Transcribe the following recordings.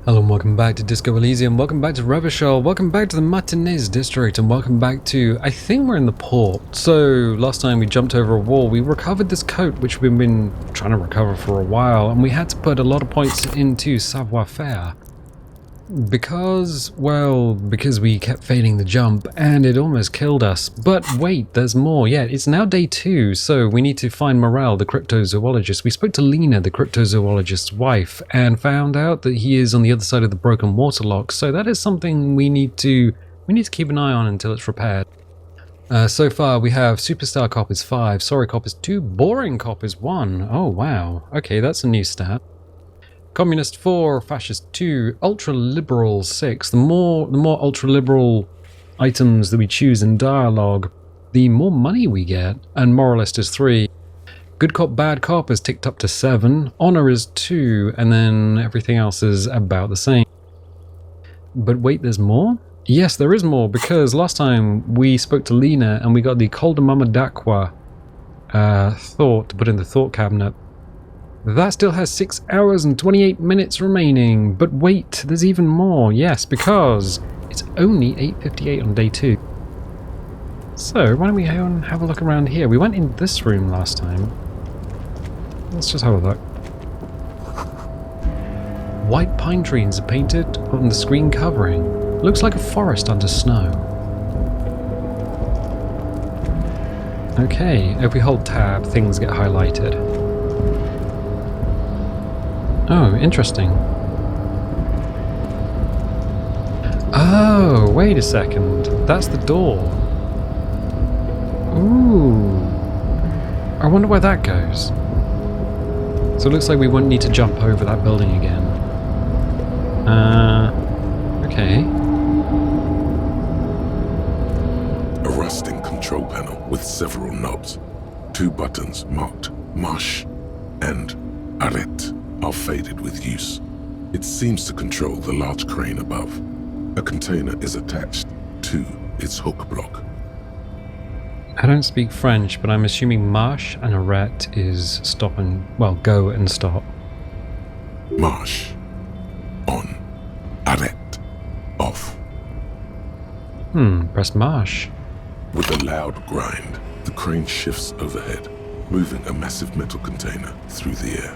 Hello and welcome back to Disco Elysium, welcome back to Revachol, welcome back to the Mañana district, and welcome back to, I think we're in the port. So, last time we jumped over a wall, we recovered this coat, which we've been trying to recover for a while, and we had to put a lot of points into savoir-faire. Because we kept failing the jump, and it almost killed us. But wait, there's more. Yeah, it's now day 2, so we need to find Morel, the cryptozoologist. We spoke to Lena, the cryptozoologist's wife, and found out that he is on the other side of the broken water lock. So that is something we need to keep an eye on until it's repaired. So far we have Superstar Cop is 5, Sorry Cop is 2, Boring Cop is 1. Oh wow, okay, that's a new stat. Communist 4, Fascist 2, Ultra-Liberal 6. The more ultra-liberal items that we choose in dialogue, the more money we get. And Moralist is 3. Good Cop, Bad Cop is ticked up to 7. Honor is 2, and then everything else is about the same. But wait, there's more? Yes, there is more, because last time we spoke to Lena and we got the Koldamama Dakwa thought to put in the thought cabinet. That still has 6 hours and 28 minutes remaining, but wait, there's even more, yes, because it's only 8:58 on day 2. So, why don't we go and have a look around here? We went in this room last time. Let's just have a look. White pine trees are painted on the screen covering. Looks like a forest under snow. Okay, if we hold tab, things get highlighted. Oh, interesting. Oh, wait a second. That's the door. Ooh. I wonder where that goes. So it looks like we wouldn't need to jump over that building again. Okay. A rusting control panel with several knobs. 2 buttons marked Marsh and Arrête are faded with use. It seems to control the large crane above. A container is attached to its hook block. I don't speak French, but I'm assuming marche and arrête is stop and, well, go and stop. Marsh. On. Arrête. Off. Press marche. With a loud grind, the crane shifts overhead, moving a massive metal container through the air.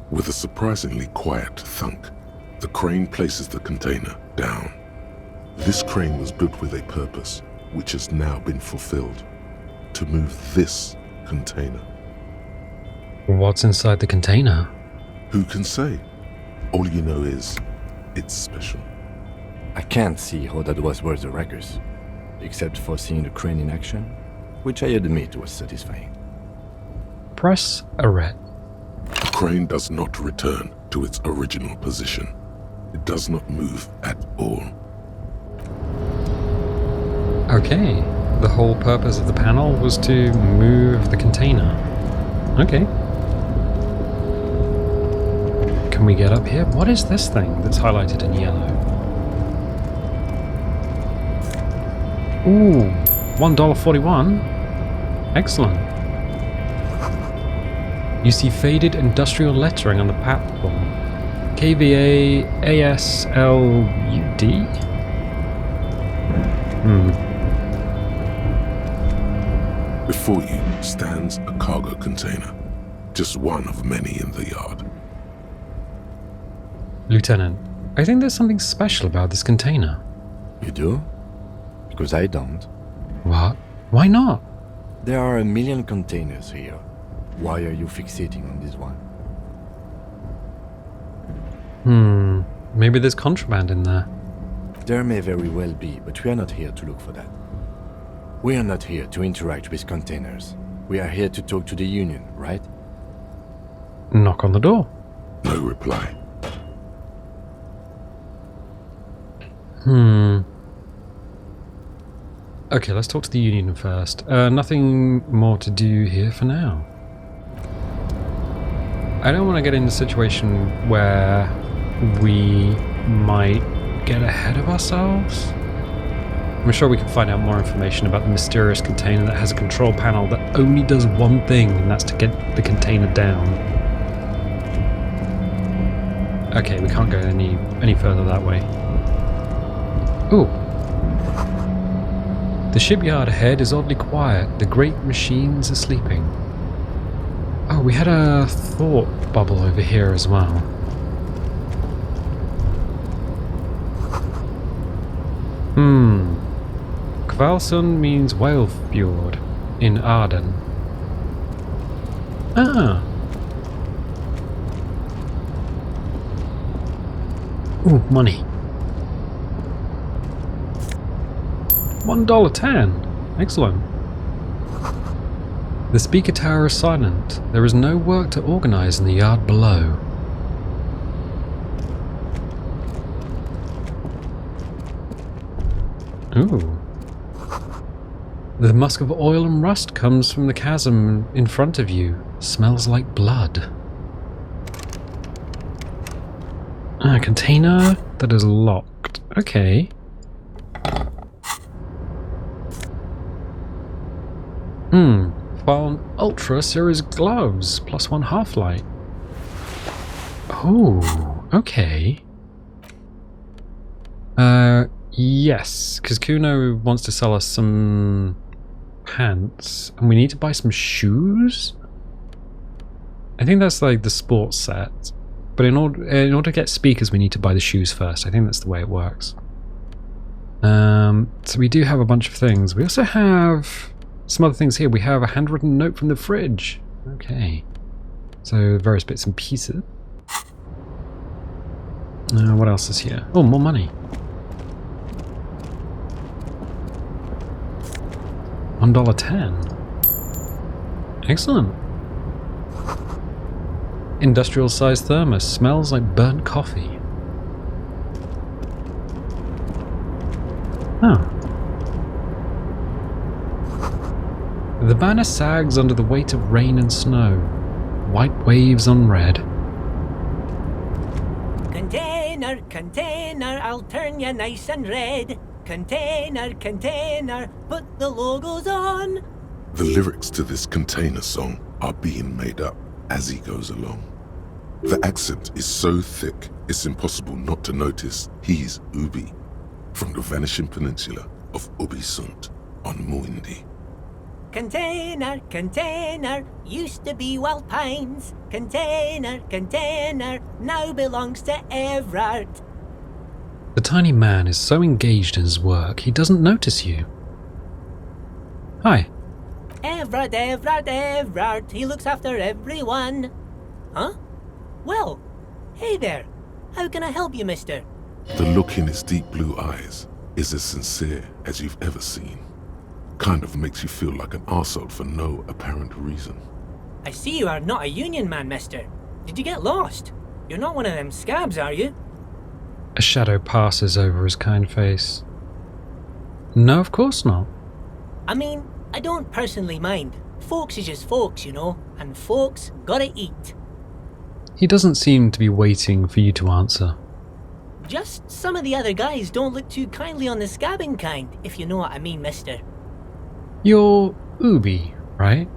With a surprisingly quiet thunk, the crane places the container down. This crane was built with a purpose, which has now been fulfilled. To move this container. What's inside the container? Who can say? All you know is, it's special. I can't see how that was worth the wreckers, except for seeing the crane in action, which I admit was satisfying. Press arrête. The crane does not return to its original position. It does not move at all. Okay, the whole purpose of the panel was to move the container. Okay. Can we get up here? What is this thing that's highlighted in yellow? Ooh, $1.41. Excellent. You see faded industrial lettering on the platform. KVA ASLUD? Before you stands a cargo container, just one of many in the yard. Lieutenant, I think there's something special about this container. You do? Because I don't. What? Why not? There are 1 million containers here. Why are you fixating on this one? Maybe there's contraband in there. There may very well be, but we are not here to look for that. We are not here to interact with containers. We are here to talk to the Union, right? Knock on the door. No reply. Okay, let's talk to the Union first. Nothing more to do here for now. I don't want to get in a situation where we might get ahead of ourselves. I'm sure we can find out more information about the mysterious container that has a control panel that only does one thing, and that's to get the container down. Okay, we can't go any further that way. Ooh. The shipyard ahead is oddly quiet. The great machines are sleeping. Oh, we had a thought bubble over here as well. Kvalsund means whale fjord in Arden. Ah. Ooh, money. $1.10. Excellent. The speaker tower is silent. There is no work to organize in the yard below. Ooh. The musk of oil and rust comes from the chasm in front of you. Smells like blood. A container that is locked. Okay. Found Ultra Series gloves, +1 half-light. Oh, okay. Yes, because Kuno wants to sell us some pants, and we need to buy some shoes? I think that's like the sports set. But in order to get speakers, we need to buy the shoes first. I think that's the way it works. So we do have a bunch of things. We also have some other things here. We have a handwritten note from the fridge. Okay. So various bits and pieces. What else is here? Oh, more money. $1.10. Excellent. Industrial sized thermos. Smells like burnt coffee. Oh. The banner sags under the weight of rain and snow. White waves on red. Container, container, I'll turn you nice and red. Container, container, put the logos on. The lyrics to this container song are being made up as he goes along. The accent is so thick, it's impossible not to notice he's Ubi, from the vanishing peninsula of Ubisund on Muindi. Container, container, used to be Wild Pines. Container, container, now belongs to Evrart. The tiny man is so engaged in his work, he doesn't notice you. Hi. Evrart, Evrart, Evrart, he looks after everyone. Huh? Well, hey there. How can I help you, mister? The look in his deep blue eyes is as sincere as you've ever seen. Kind of makes you feel like an arsehole for no apparent reason. I see you are not a union man, mister. Did you get lost? You're not one of them scabs, are you? A shadow passes over his kind face. No, of course not. I mean, I don't personally mind. Folks is just folks, you know, and folks gotta eat. He doesn't seem to be waiting for you to answer. Just some of the other guys don't look too kindly on the scabbing kind, if you know what I mean, mister. You're Ubi, right?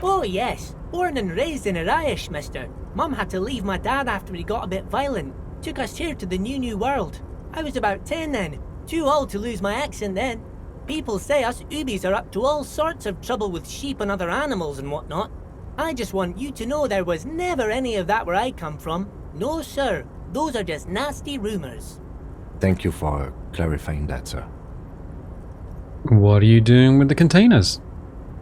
Oh yes, born and raised in Ariash, mister. Mum had to leave my dad after he got a bit violent. Took us here to the new world. I was about 10 then, too old to lose my accent then. People say us Ubis are up to all sorts of trouble with sheep and other animals and whatnot. I just want you to know there was never any of that where I come from. No sir, those are just nasty rumours. Thank you for clarifying that, sir. What are you doing with the containers?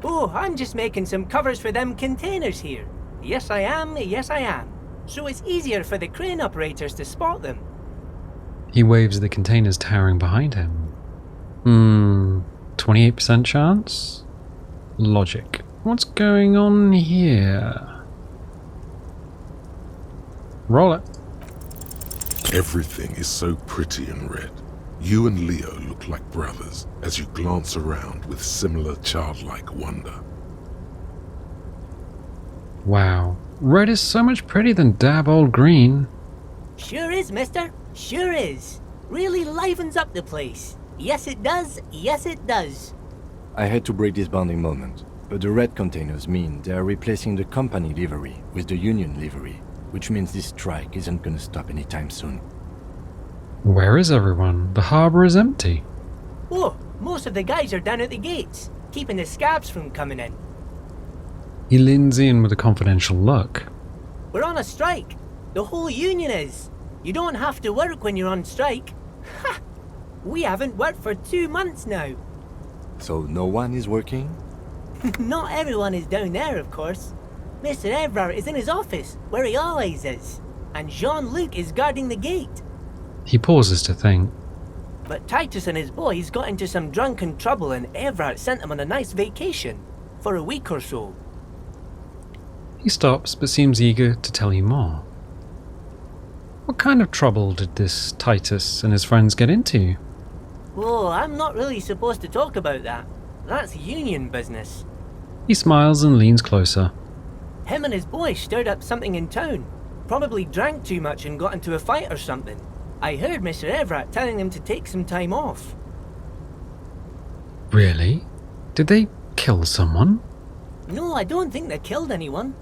Oh, I'm just making some covers for them containers here. Yes I am, yes I am. So it's easier for the crane operators to spot them. He waves the containers towering behind him. 28% chance? Logic. What's going on here? Roll it. Everything is so pretty and red. You and Leo look like brothers as you glance around with similar childlike wonder. Wow. Red is so much prettier than dab old green. Sure is, mister. Sure is. Really livens up the place. Yes, it does. Yes, it does. I had to break this bonding moment, but the red containers mean they are replacing the company livery with the union livery, which means this strike isn't gonna stop anytime soon. Where is everyone? The harbour is empty. Oh, most of the guys are down at the gates, keeping the scabs from coming in. He leans in with a confidential look. We're on a strike. The whole union is. You don't have to work when you're on strike. Ha! We haven't worked for 2 months now. So no one is working? Not everyone is down there, of course. Mr. Evrart is in his office, where he always is. And Jean-Luc is guarding the gate. He pauses to think. But Titus and his boys got into some drunken trouble and Evrart sent them on a nice vacation. For a week or so. He stops but seems eager to tell you more. What kind of trouble did this Titus and his friends get into? Oh, I'm not really supposed to talk about that. That's union business. He smiles and leans closer. Him and his boys stirred up something in town. Probably drank too much and got into a fight or something. I heard Mr. Evrart telling them to take some time off. Really? Did they kill someone? No, I don't think they killed anyone.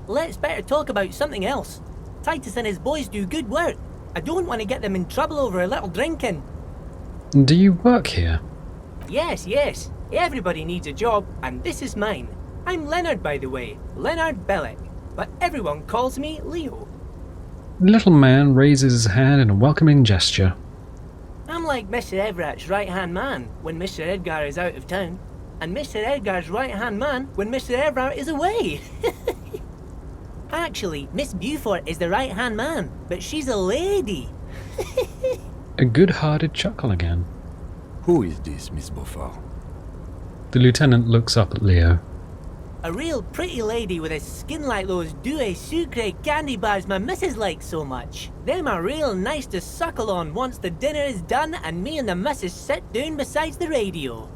Let's better talk about something else. Titus and his boys do good work. I don't want to get them in trouble over a little drinking. Do you work here? Yes, yes. Everybody needs a job, and this is mine. I'm Leonard, by the way. Leonard Bellick. But everyone calls me Leo. The little man raises his hand in a welcoming gesture. I'm like Mr. Everart's right-hand man when Mr. Edgar is out of town. And Mr. Edgar's right-hand man when Mr. Evrart is away. Actually, Miss Beaufort is the right-hand man, but she's a lady. A good-hearted chuckle again. Who is this, Miss Beaufort? The lieutenant looks up at Leo. A real pretty lady with a skin like those Douai Sucre candy bars my missus likes so much. Them are real nice to suckle on once the dinner is done and me and the missus sit down beside the radio.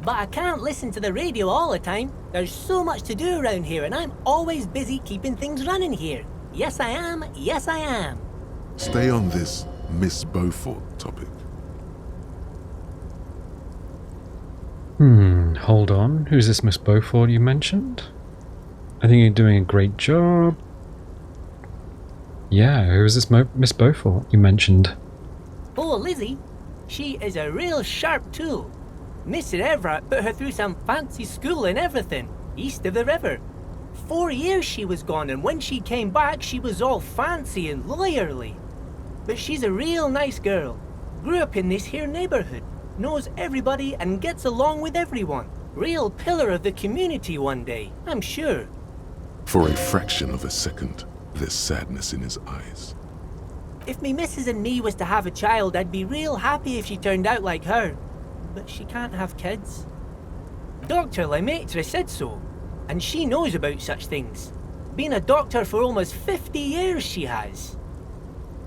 But I can't listen to the radio all the time. There's so much to do around here and I'm always busy keeping things running here. Yes I am, yes I am. Stay on this Miss Beaufort topic. Hold on. Who's this Miss Beaufort you mentioned? I think you're doing a great job. Yeah, who is this Miss Beaufort you mentioned? Oh, Lizzie. She is a real sharp tool. Mr. Evrart put her through some fancy school and everything, east of the river. 4 years she was gone, and when she came back, she was all fancy and lawyerly. But she's a real nice girl. Grew up in this here neighborhood, knows everybody and gets along with everyone. Real pillar of the community one day, I'm sure. For a fraction of a second, there's sadness in his eyes. If me missus and me was to have a child, I'd be real happy if she turned out like her. But she can't have kids. Dr. Lemaitre said so, and she knows about such things. Been a doctor for almost 50 years she has.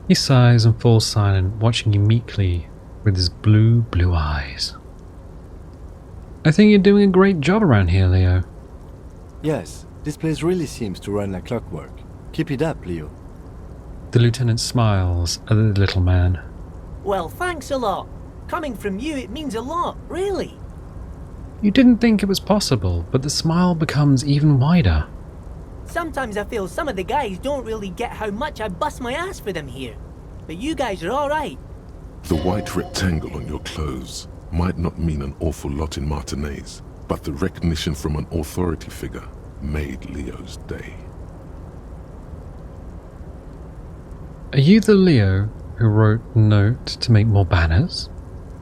He sighs and falls silent, watching you meekly with his blue eyes. I think you're doing a great job around here, Leo. Yes, this place really seems to run like clockwork. Keep it up, Leo. The lieutenant smiles at the little man. Well, thanks a lot. Coming from you, it means a lot, really. You didn't think it was possible, but the smile becomes even wider. Sometimes I feel some of the guys don't really get how much I bust my ass for them here. But you guys are alright. The white rectangle on your clothes might not mean an awful lot in Martinaise, but the recognition from an authority figure made Leo's day. Are you the Leo who wrote note to make more banners?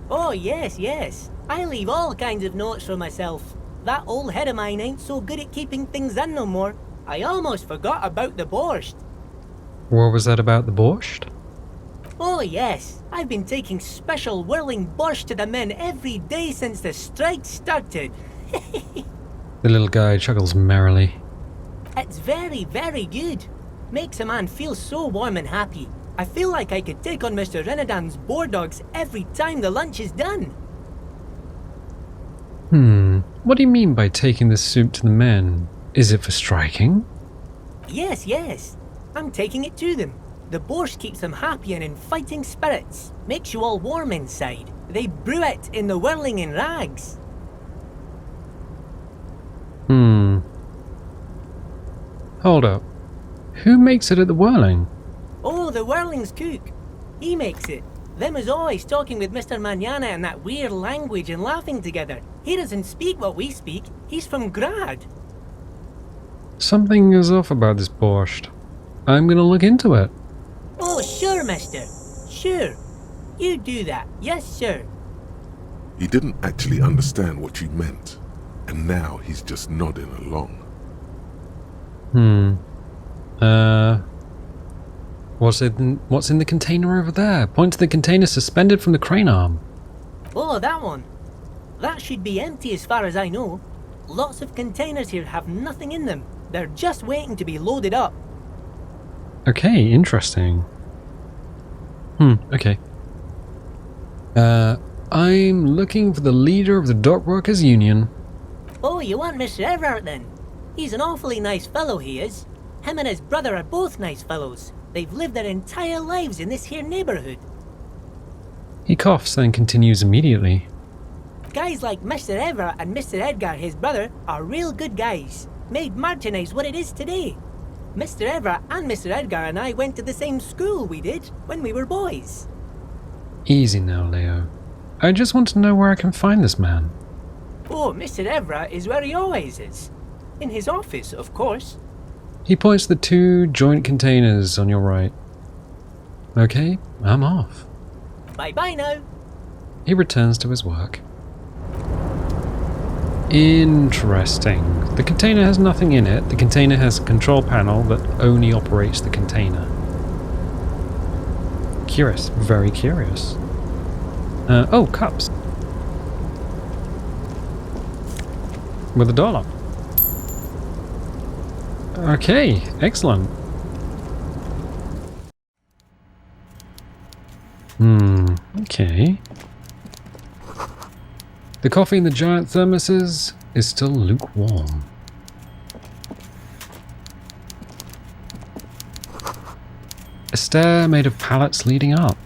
Oh, yes, yes. I leave all kinds of notes for myself. That old head of mine ain't so good at keeping things in no more. I almost forgot about the borscht. What was that about the borscht? Oh, yes. I've been taking special whirling borscht to the men every day since the strike started. The little guy chuckles merrily. It's very, very good. Makes a man feel so warm and happy. I feel like I could take on Mr. Renadan's boar dogs every time the lunch is done. What do you mean by taking the soup to the men? Is it for striking? Yes. I'm taking it to them. The borscht keeps them happy and in fighting spirits. Makes you all warm inside. They brew it in the whirling in rags. Hold up. Who makes it at the whirling? Oh, the whirling's cook. He makes it. Them is always talking with Mr. Mañana in that weird language and laughing together. He doesn't speak what we speak. He's from Grad. Something is off about this borscht. I'm gonna look into it. Oh, sure, mister. Sure. You do that. Yes, sir. He didn't actually understand what you meant, and now he's just nodding along. What's in the container over there? Point to the container suspended from the crane arm. Oh, that one. That should be empty as far as I know. Lots of containers here have nothing in them. They're just waiting to be loaded up. Okay, interesting. Okay. I'm looking for the leader of the Dock Workers Union. Oh, you want Mr. Evrart then? He's an awfully nice fellow, he is. Him and his brother are both nice fellows. They've lived their entire lives in this here neighbourhood. He coughs, then continues immediately. Guys like Mr. Evrart and Mr. Edgar, his brother, are real good guys. Made Martinez what it is today. Mr. Evrart and Mr. Edgar and I went to the same school we did when we were boys. Easy now, Leo. I just want to know where I can find this man. Oh, Mr. Evrart is where he always is. In his office, of course. He points to the 2 joint containers on your right. Okay, I'm off. Bye-bye now. He returns to his work. Interesting. The container has nothing in it. The container has a control panel that only operates the container. Curious. Very curious. Oh, cups. With $1. Okay, excellent. Okay. The coffee in the giant thermoses is still lukewarm. A stair made of pallets leading up.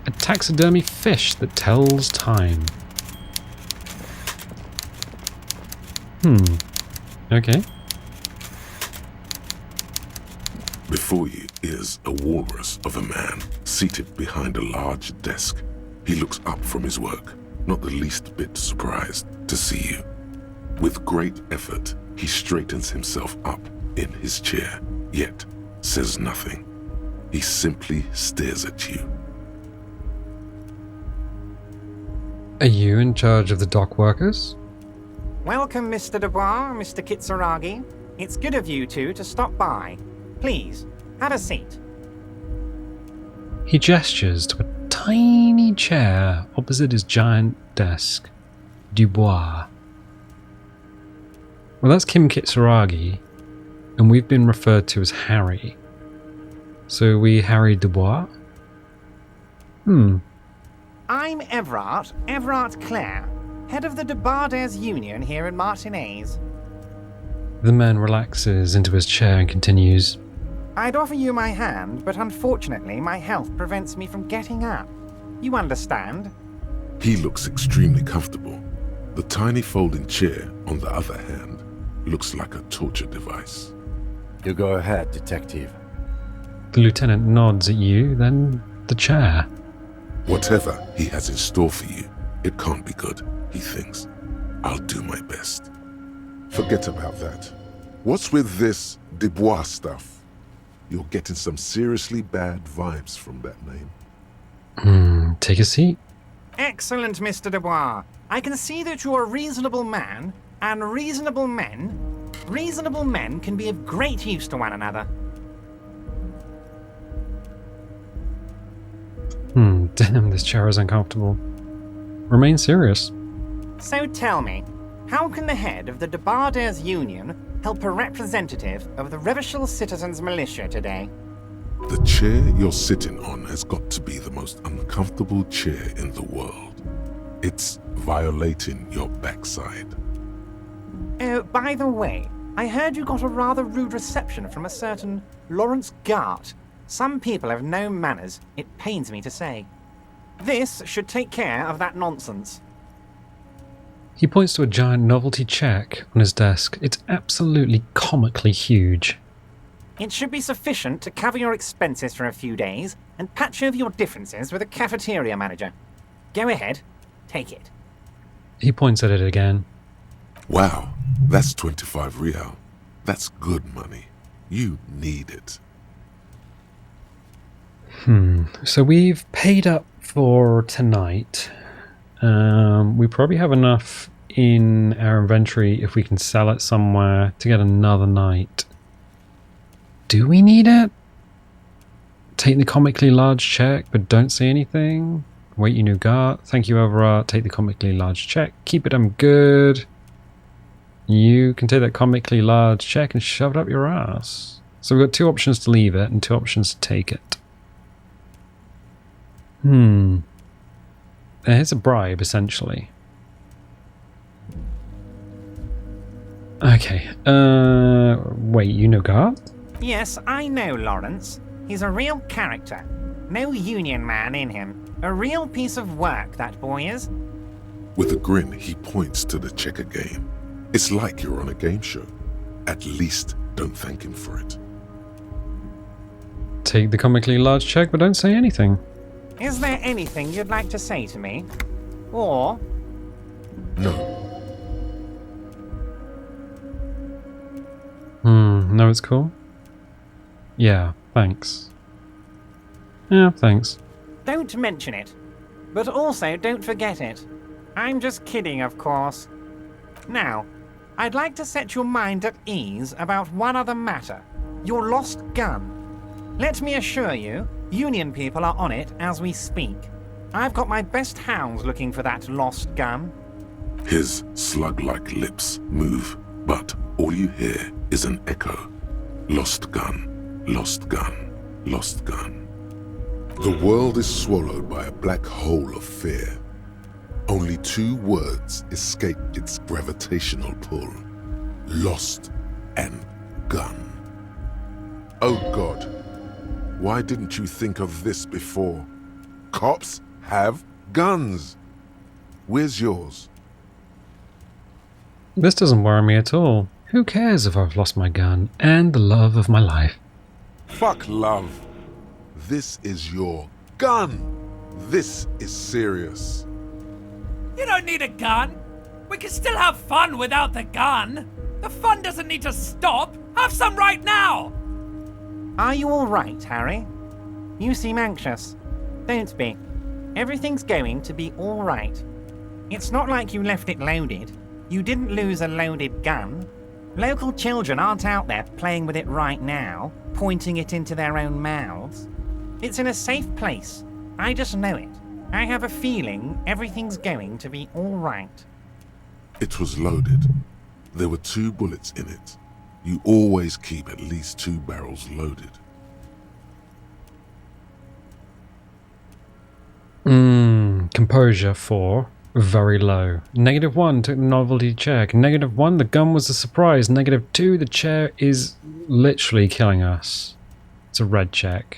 A taxidermy fish that tells time. Okay. Before you is a walrus of a man seated behind a large desk. He looks up from his work, not the least bit surprised to see you. With great effort, he straightens himself up in his chair, yet says nothing. He simply stares at you. Are you in charge of the dock workers? Welcome, Mr. Dubois, Mr. Kitsuragi. It's good of you two to stop by. Please, have a seat. He gestures to a tiny chair opposite his giant desk. Dubois. Well, that's Kim Kitsuragi, and we've been referred to as Harry. So we Harry Dubois? I'm Evrart Clare, head of the Debarders Union here in Martinez. The man relaxes into his chair and continues. I'd offer you my hand, but unfortunately my health prevents me from getting up. You understand? He looks extremely comfortable. The tiny folding chair, on the other hand, looks like a torture device. You go ahead, detective. The lieutenant nods at you, then the chair. Whatever he has in store for you, it can't be good, he thinks. I'll do my best. Forget about that. What's with this Dubois stuff? You're getting some seriously bad vibes from that name. Take a seat. Excellent, Mr. Dubois. I can see that you're a reasonable man, and reasonable men can be of great use to one another. Damn, this chair is uncomfortable. Remain serious. So tell me, How can the head of the Debarders Union help a representative of the Revachol Citizens Militia today? The chair you're sitting on has got to be the most uncomfortable chair in the world. It's violating your backside. Oh, by the way, I heard you got a rather rude reception from a certain Lawrence Gart. Some people have no manners, it pains me to say. This should take care of that nonsense. He points to a giant novelty check on his desk. It's absolutely comically huge. It should be sufficient to cover your expenses for a few days and patch over your differences with a cafeteria manager. Go ahead, take it. He points at it again. Wow, that's 25 real. That's good money. You need it. So we've paid up for tonight. We probably have enough in our inventory if we can sell it somewhere to get another night. Do we need it? Take the comically large check, but don't say anything. Wait, you nougat. Thank you, Evrart. Take the comically large check. Keep it, I'm good. You can take that comically large check and shove it up your ass. So we've got 2 options to leave it and 2 options to take it. Here's a bribe, essentially. Okay. Wait, you nougat? Yes, I know Lawrence. He's a real character. No union man in him. A real piece of work, that boy is. With a grin, he points to the checker game. It's like you're on a game show. At least don't thank him for it. Take the comically large check, but don't say anything. Is there anything you'd like to say to me? Or... No. No, it's cool? Yeah, thanks. Yeah, thanks. Don't mention it. But also don't forget it. I'm just kidding, of course. Now, I'd like to set your mind at ease about one other matter. Your lost gun. Let me assure you, Union people are on it as we speak. I've got my best hounds looking for that lost gun. His slug-like lips move, but all you hear is an echo. Lost gun, lost gun, lost gun. The world is swallowed by a black hole of fear. Only 2 words escape its gravitational pull. Lost and gun. Oh God, why didn't you think of this before? Cops have guns. Where's yours? This doesn't worry me at all. Who cares if I've lost my gun and the love of my life? Fuck love. This is your gun. This is serious. You don't need a gun. We can still have fun without the gun. The fun doesn't need to stop. Have some right now. Are you all right, Harry? You seem anxious. Don't be. Everything's going to be all right. It's not like you left it loaded. You didn't lose a loaded gun. Local children aren't out there playing with it right now, pointing it into their own mouths. It's in a safe place. I just know it. I have a feeling everything's going to be all right. It was loaded. There were 2 bullets in it. You always keep at least 2 barrels loaded. Composure 4. Very low. -1 took the novelty check. -1, the gun was a surprise. -2, the chair is literally killing us. It's a red check.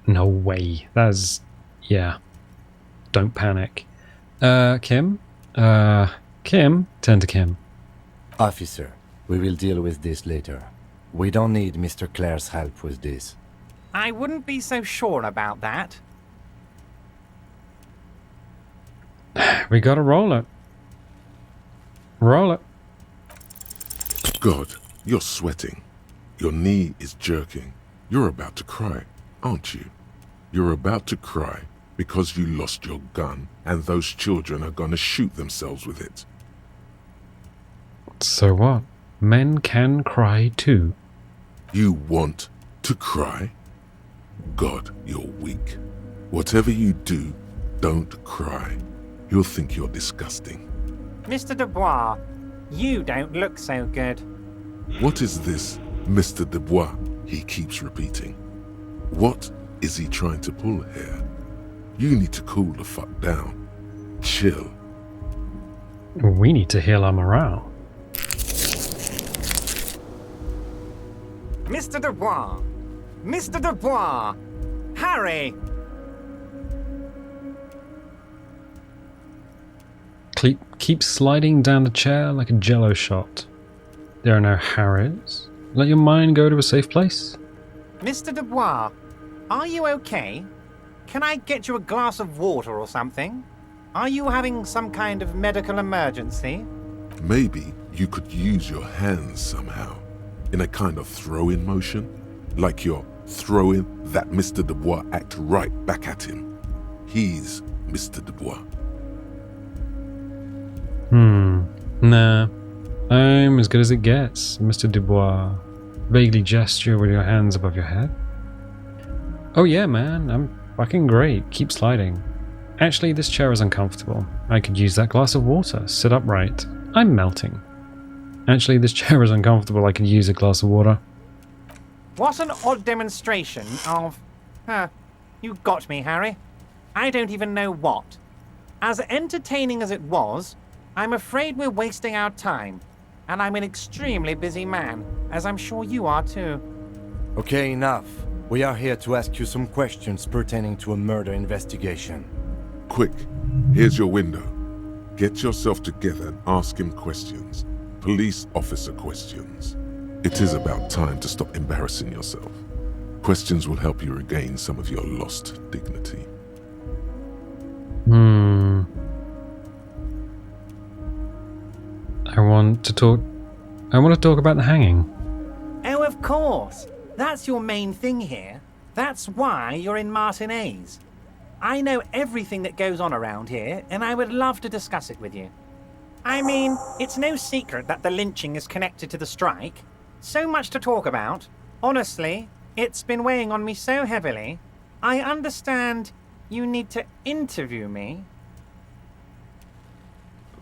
No way. That's... yeah. Don't panic. Kim? Kim? Turn to Kim. Officer, we will deal with this later. We don't need Mr. Clare's help with this. I wouldn't be so sure about that. We gotta roll it. Roll it. God, you're sweating. Your knee is jerking. You're about to cry, aren't you? You're about to cry because you lost your gun and those children are gonna shoot themselves with it. So what? Men can cry too. You want to cry? God, you're weak. Whatever you do, don't cry. He'll think you're disgusting. Mr. Dubois, You don't look so good. What is this Mr. Dubois he keeps repeating? What is he trying to pull here? You need to cool the fuck down. Chill. We need to heal our morale. Mr. Dubois! Mr. Dubois! Harry! Keep sliding down the chair like a jello shot. There are no Harrys. Let your mind go to a safe place. Mr. Dubois, are you okay? Can I get you a glass of water or something? Are you having some kind of medical emergency? Maybe you could use your hands somehow, in a kind of throw-in motion, like you're throwing that Mr. Dubois act right back at him. He's Mr. Dubois. Nah. I'm as good as it gets, Mr. Dubois. Vaguely gesture with your hands above your head. Oh yeah, man, I'm fucking great. Keep sliding. Actually, this chair is uncomfortable. I could use that glass of water. Sit upright. I'm melting. Actually, this chair is uncomfortable. I could use a glass of water. What an odd demonstration of... you got me, Harry. I don't even know what. As entertaining as it was, I'm afraid we're wasting our time. And I'm an extremely busy man, as I'm sure you are too. Okay, enough. We are here to ask you some questions pertaining to a murder investigation. Quick, here's your window. Get yourself together and ask him questions. Police officer questions. It is about time to stop embarrassing yourself. Questions will help you regain some of your lost dignity. I want to talk about the hanging. Oh, of course. That's your main thing here. That's why you're in Martinez. I know everything that goes on around here, and I would love to discuss it with you. I mean, it's no secret that the lynching is connected to the strike. So much to talk about. Honestly, it's been weighing on me so heavily. I understand you need to interview me.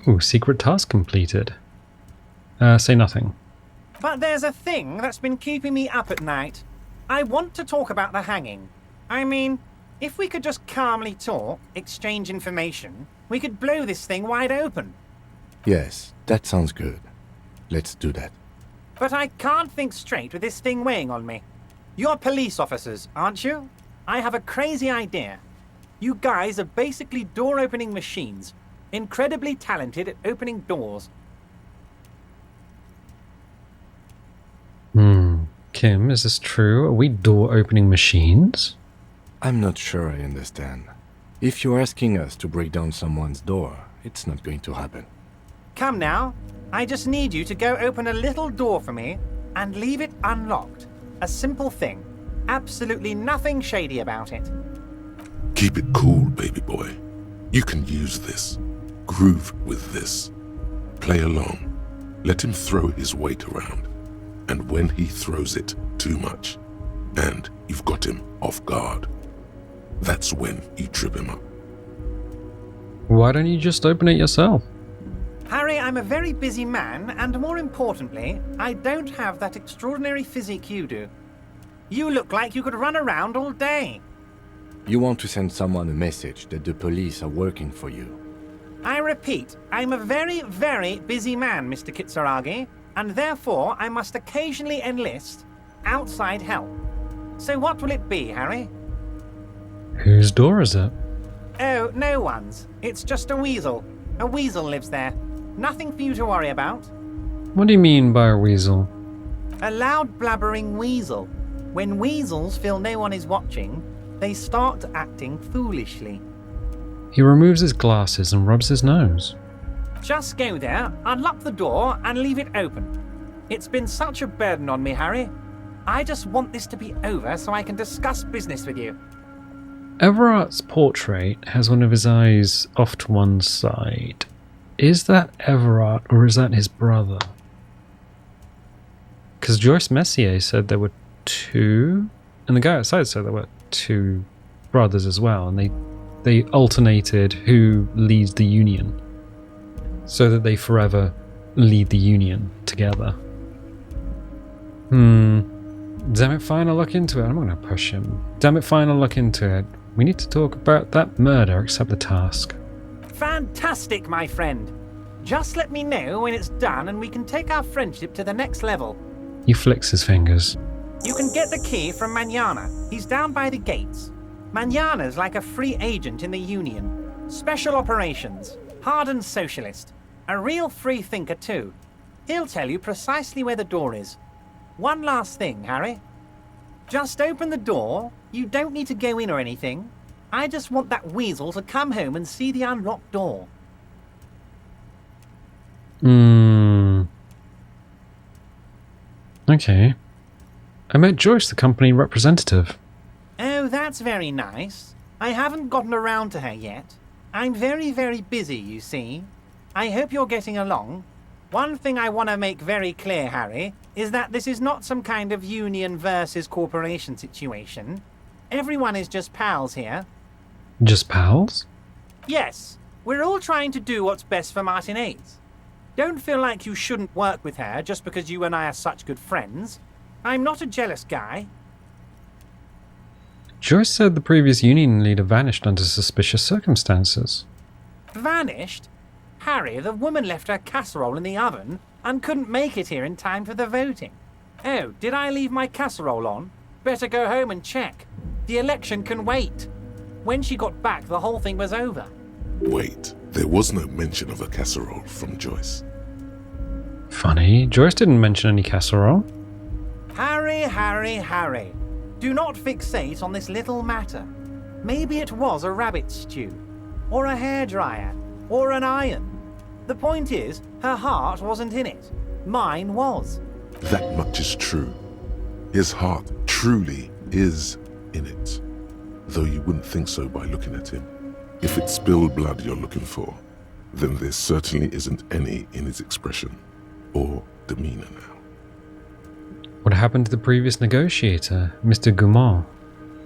Ooh, secret task completed. Say nothing. But there's a thing that's been keeping me up at night. I want to talk about the hanging. I mean, if we could just calmly talk, exchange information, we could blow this thing wide open. Yes, that sounds good. Let's do that. But I can't think straight with this thing weighing on me. You're police officers, aren't you? I have a crazy idea. You guys are basically door-opening machines, incredibly talented at opening doors. Kim, is this true? Are we door-opening machines? I'm not sure I understand. If you're asking us to break down someone's door, it's not going to happen. Come now. I just need you to go open a little door for me and leave it unlocked. A simple thing. Absolutely nothing shady about it. Keep it cool, baby boy. You can use this. Groove with this. Play along. Let him throw his weight around. And when he throws it too much, and you've got him off guard, that's when you trip him up. Why don't you just open it yourself? Harry, I'm a very busy man, and more importantly, I don't have that extraordinary physique you do. You look like you could run around all day. You want to send someone a message that the police are working for you. I repeat, I'm a very, very busy man, Mr. Kitsuragi, and therefore I must occasionally enlist outside help. So what will it be, Harry? Whose door is it? Oh, no one's. It's just a weasel. A weasel lives there. Nothing for you to worry about. What do you mean by a weasel? A loud blabbering weasel. When weasels feel no one is watching, they start acting foolishly. He removes his glasses and rubs his nose. Just go there, unlock the door, and leave it open. It's been such a burden on me, Harry. I just want this to be over so I can discuss business with you. Evrart's portrait has one of his eyes off to one side. Is that Evrart or is that his brother? Because Joyce Messier said there were two, and the guy outside said there were two brothers as well, and they alternated who leads the union, so that they forever lead the union together. Damn it, fine, I'll look into it. I'm not going to push him. Damn it, fine, I'll look into it. We need to talk about that murder, accept the task. Fantastic, my friend. Just let me know when it's done and we can take our friendship to the next level. He flicks his fingers. You can get the key from Mañana. He's down by the gates. Mañana's like a free agent in the Union. Special operations. Hardened socialist. A real free thinker too. He'll tell you precisely where the door is. One last thing, Harry. Just open the door. You don't need to go in or anything. I just want that weasel to come home and see the unlocked door. Okay. I met Joyce, the company representative. Oh, that's very nice. I haven't gotten around to her yet. I'm very, very busy, you see. I hope you're getting along. One thing I want to make very clear, Harry, is that this is not some kind of union versus corporation situation. Everyone is just pals here. Just pals? Yes, we're all trying to do what's best for Martinez. Don't feel like you shouldn't work with her just because you and I are such good friends. I'm not a jealous guy. Joyce said the previous union leader vanished under suspicious circumstances. Vanished? Harry, the woman left her casserole in the oven and couldn't make it here in time for the voting. Oh, did I leave my casserole on? Better go home and check. The election can wait. When she got back, the whole thing was over. Wait, there was no mention of a casserole from Joyce. Funny, Joyce didn't mention any casserole. Harry. Do not fixate on this little matter. Maybe it was a rabbit stew, or a hairdryer, or an iron. The point is, her heart wasn't in it. Mine was. That much is true. His heart truly is in it. Though you wouldn't think so by looking at him. If it's spilled blood you're looking for, then there certainly isn't any in his expression or demeanor now. What happened to the previous negotiator, Mr. Goumont?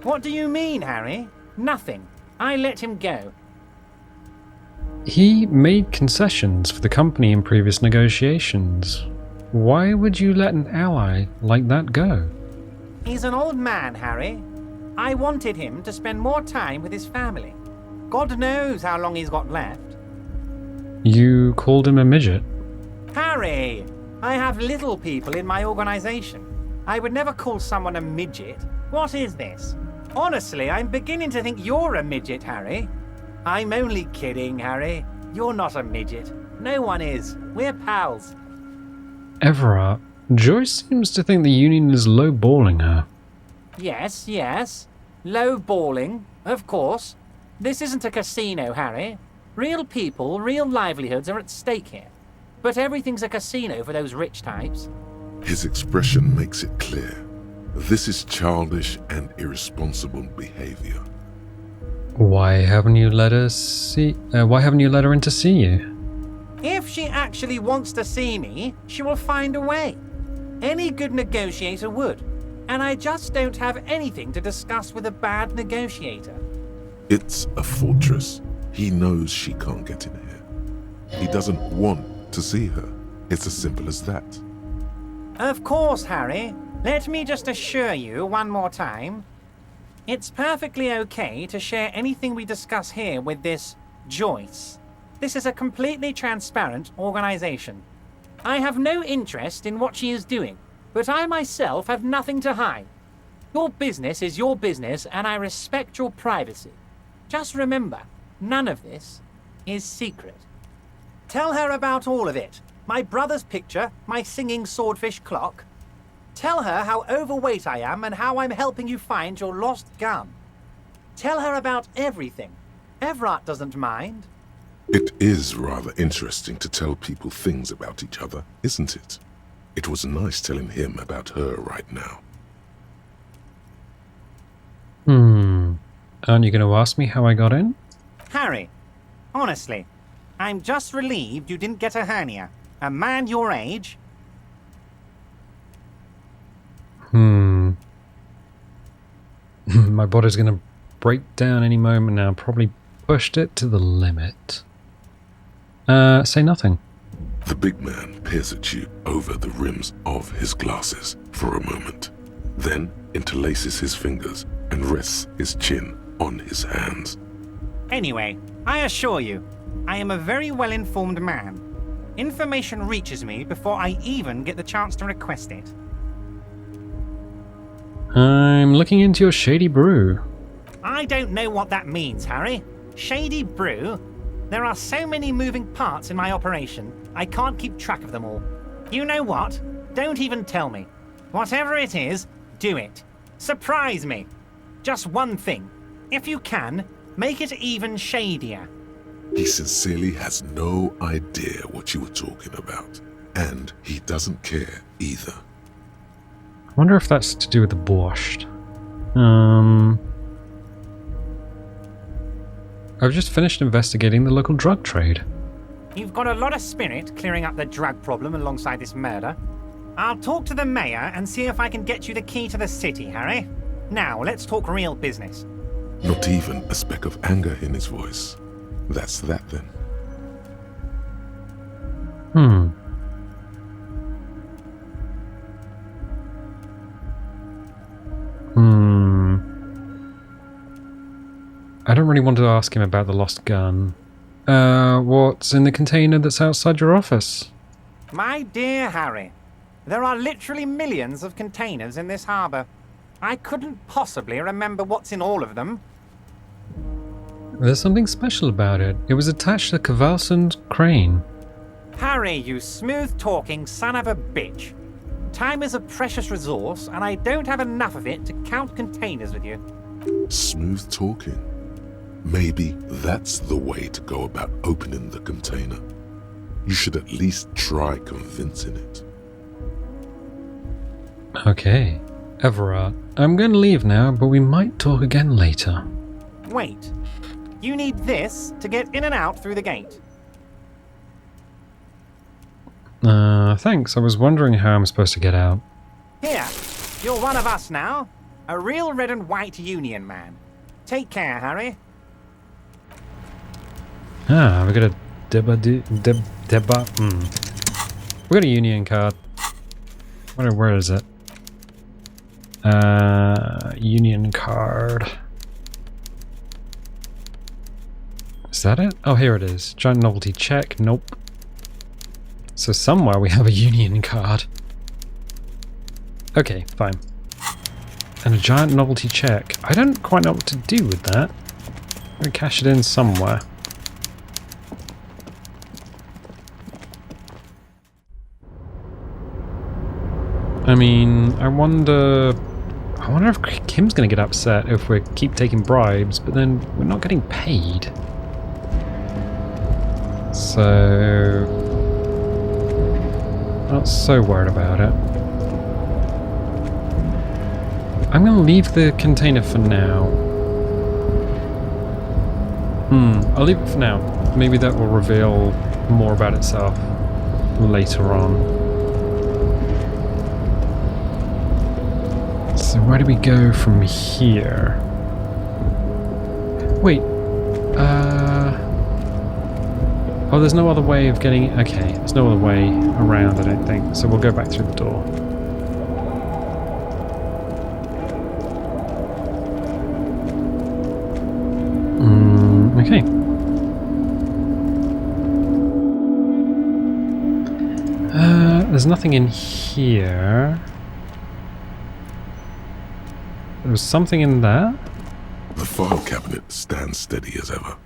What do you mean, Harry? Nothing. I let him go. He made concessions for the company in previous negotiations. Why would you let an ally like that go? He's an old man, Harry. I wanted him to spend more time with his family. God knows how long he's got left. You called him a midget? Harry! I have little people in my organization. I would never call someone a midget. What is this? Honestly, I'm beginning to think you're a midget, Harry. I'm only kidding, Harry. You're not a midget. No one is. We're pals. Evrart, Joyce seems to think the union is lowballing her. Yes. Low balling, of course. This isn't a casino, Harry. Real people, real livelihoods are at stake here. But everything's a casino for those rich types. His expression makes it clear. This is childish and irresponsible behavior. Why haven't you let her in to see you? If she actually wants to see me, she will find a way. Any good negotiator would. And I just don't have anything to discuss with a bad negotiator. It's a fortress. He knows she can't get in here. He doesn't want to see her. It's as simple as that. Of course, Harry. Let me just assure you one more time. It's perfectly okay to share anything we discuss here with this Joyce. This is a completely transparent organization. I have no interest in what she is doing, but I myself have nothing to hide. Your business is your business, and I respect your privacy. Just remember, none of this is secret. Tell her about all of it. My brother's picture, my singing swordfish clock. Tell her how overweight I am and how I'm helping you find your lost gun. Tell her about everything. Evrart doesn't mind. It is rather interesting to tell people things about each other, isn't it? It was nice telling him about her right now. Aren't you going to ask me how I got in? Harry, honestly, I'm just relieved you didn't get a hernia. A man your age... My body's going to break down any moment now. Probably pushed it to the limit. Say nothing. The big man peers at you over the rims of his glasses for a moment, then interlaces his fingers and rests his chin on his hands. Anyway, I assure you, I am a very well-informed man. Information reaches me before I even get the chance to request it. I'm looking into your shady brew. I don't know what that means, Harry. Shady brew? There are so many moving parts in my operation, I can't keep track of them all. You know what? Don't even tell me. Whatever it is, do it. Surprise me. Just one thing. If you can, make it even shadier. He sincerely has no idea what you were talking about, and he doesn't care either. I wonder if that's to do with the borscht. I've just finished investigating the local drug trade. You've got a lot of spirit clearing up the drug problem alongside this murder. I'll talk to the mayor and see if I can get you the key to the city, Harry. Now, let's talk real business. Not even a speck of anger in his voice. That's that then. I don't really want to ask him about the lost gun. What's in the container that's outside your office? My dear Harry, there are literally millions of containers in this harbour. I couldn't possibly remember what's in all of them. There's something special about it. It was attached to Kvalsund's crane. Harry, you smooth-talking son of a bitch. Time is a precious resource, and I don't have enough of it to count containers with you. Smooth talking. Maybe that's the way to go about opening the container. You should at least try convincing it. Okay. Evrart, I'm going to leave now, but we might talk again later. Wait. You need this to get in and out through the gate. Thanks. I was wondering how I'm supposed to get out. Here, you're one of us now. A real red and white union man. Take care, Harry. We got a we got a union card. Where is it? Union card. Is that it? Oh, here it is. Giant novelty check. Nope. So somewhere we have a union card. Okay, fine. And a giant novelty check. I don't quite know what to do with that. I'm gonna cash it in somewhere. I mean, I wonder if Kim's gonna get upset if we keep taking bribes, but then we're not getting paid. So, not so worried about it. I'm gonna leave the container for now. I'll leave it for now. Maybe that will reveal more about itself later on. So where do we go from here? Wait. Oh, there's no other way of getting... Okay, there's no other way around, I don't think. So we'll go back through the door. Okay. There's nothing in here. There was something in there? The file cabinet stands steady as ever.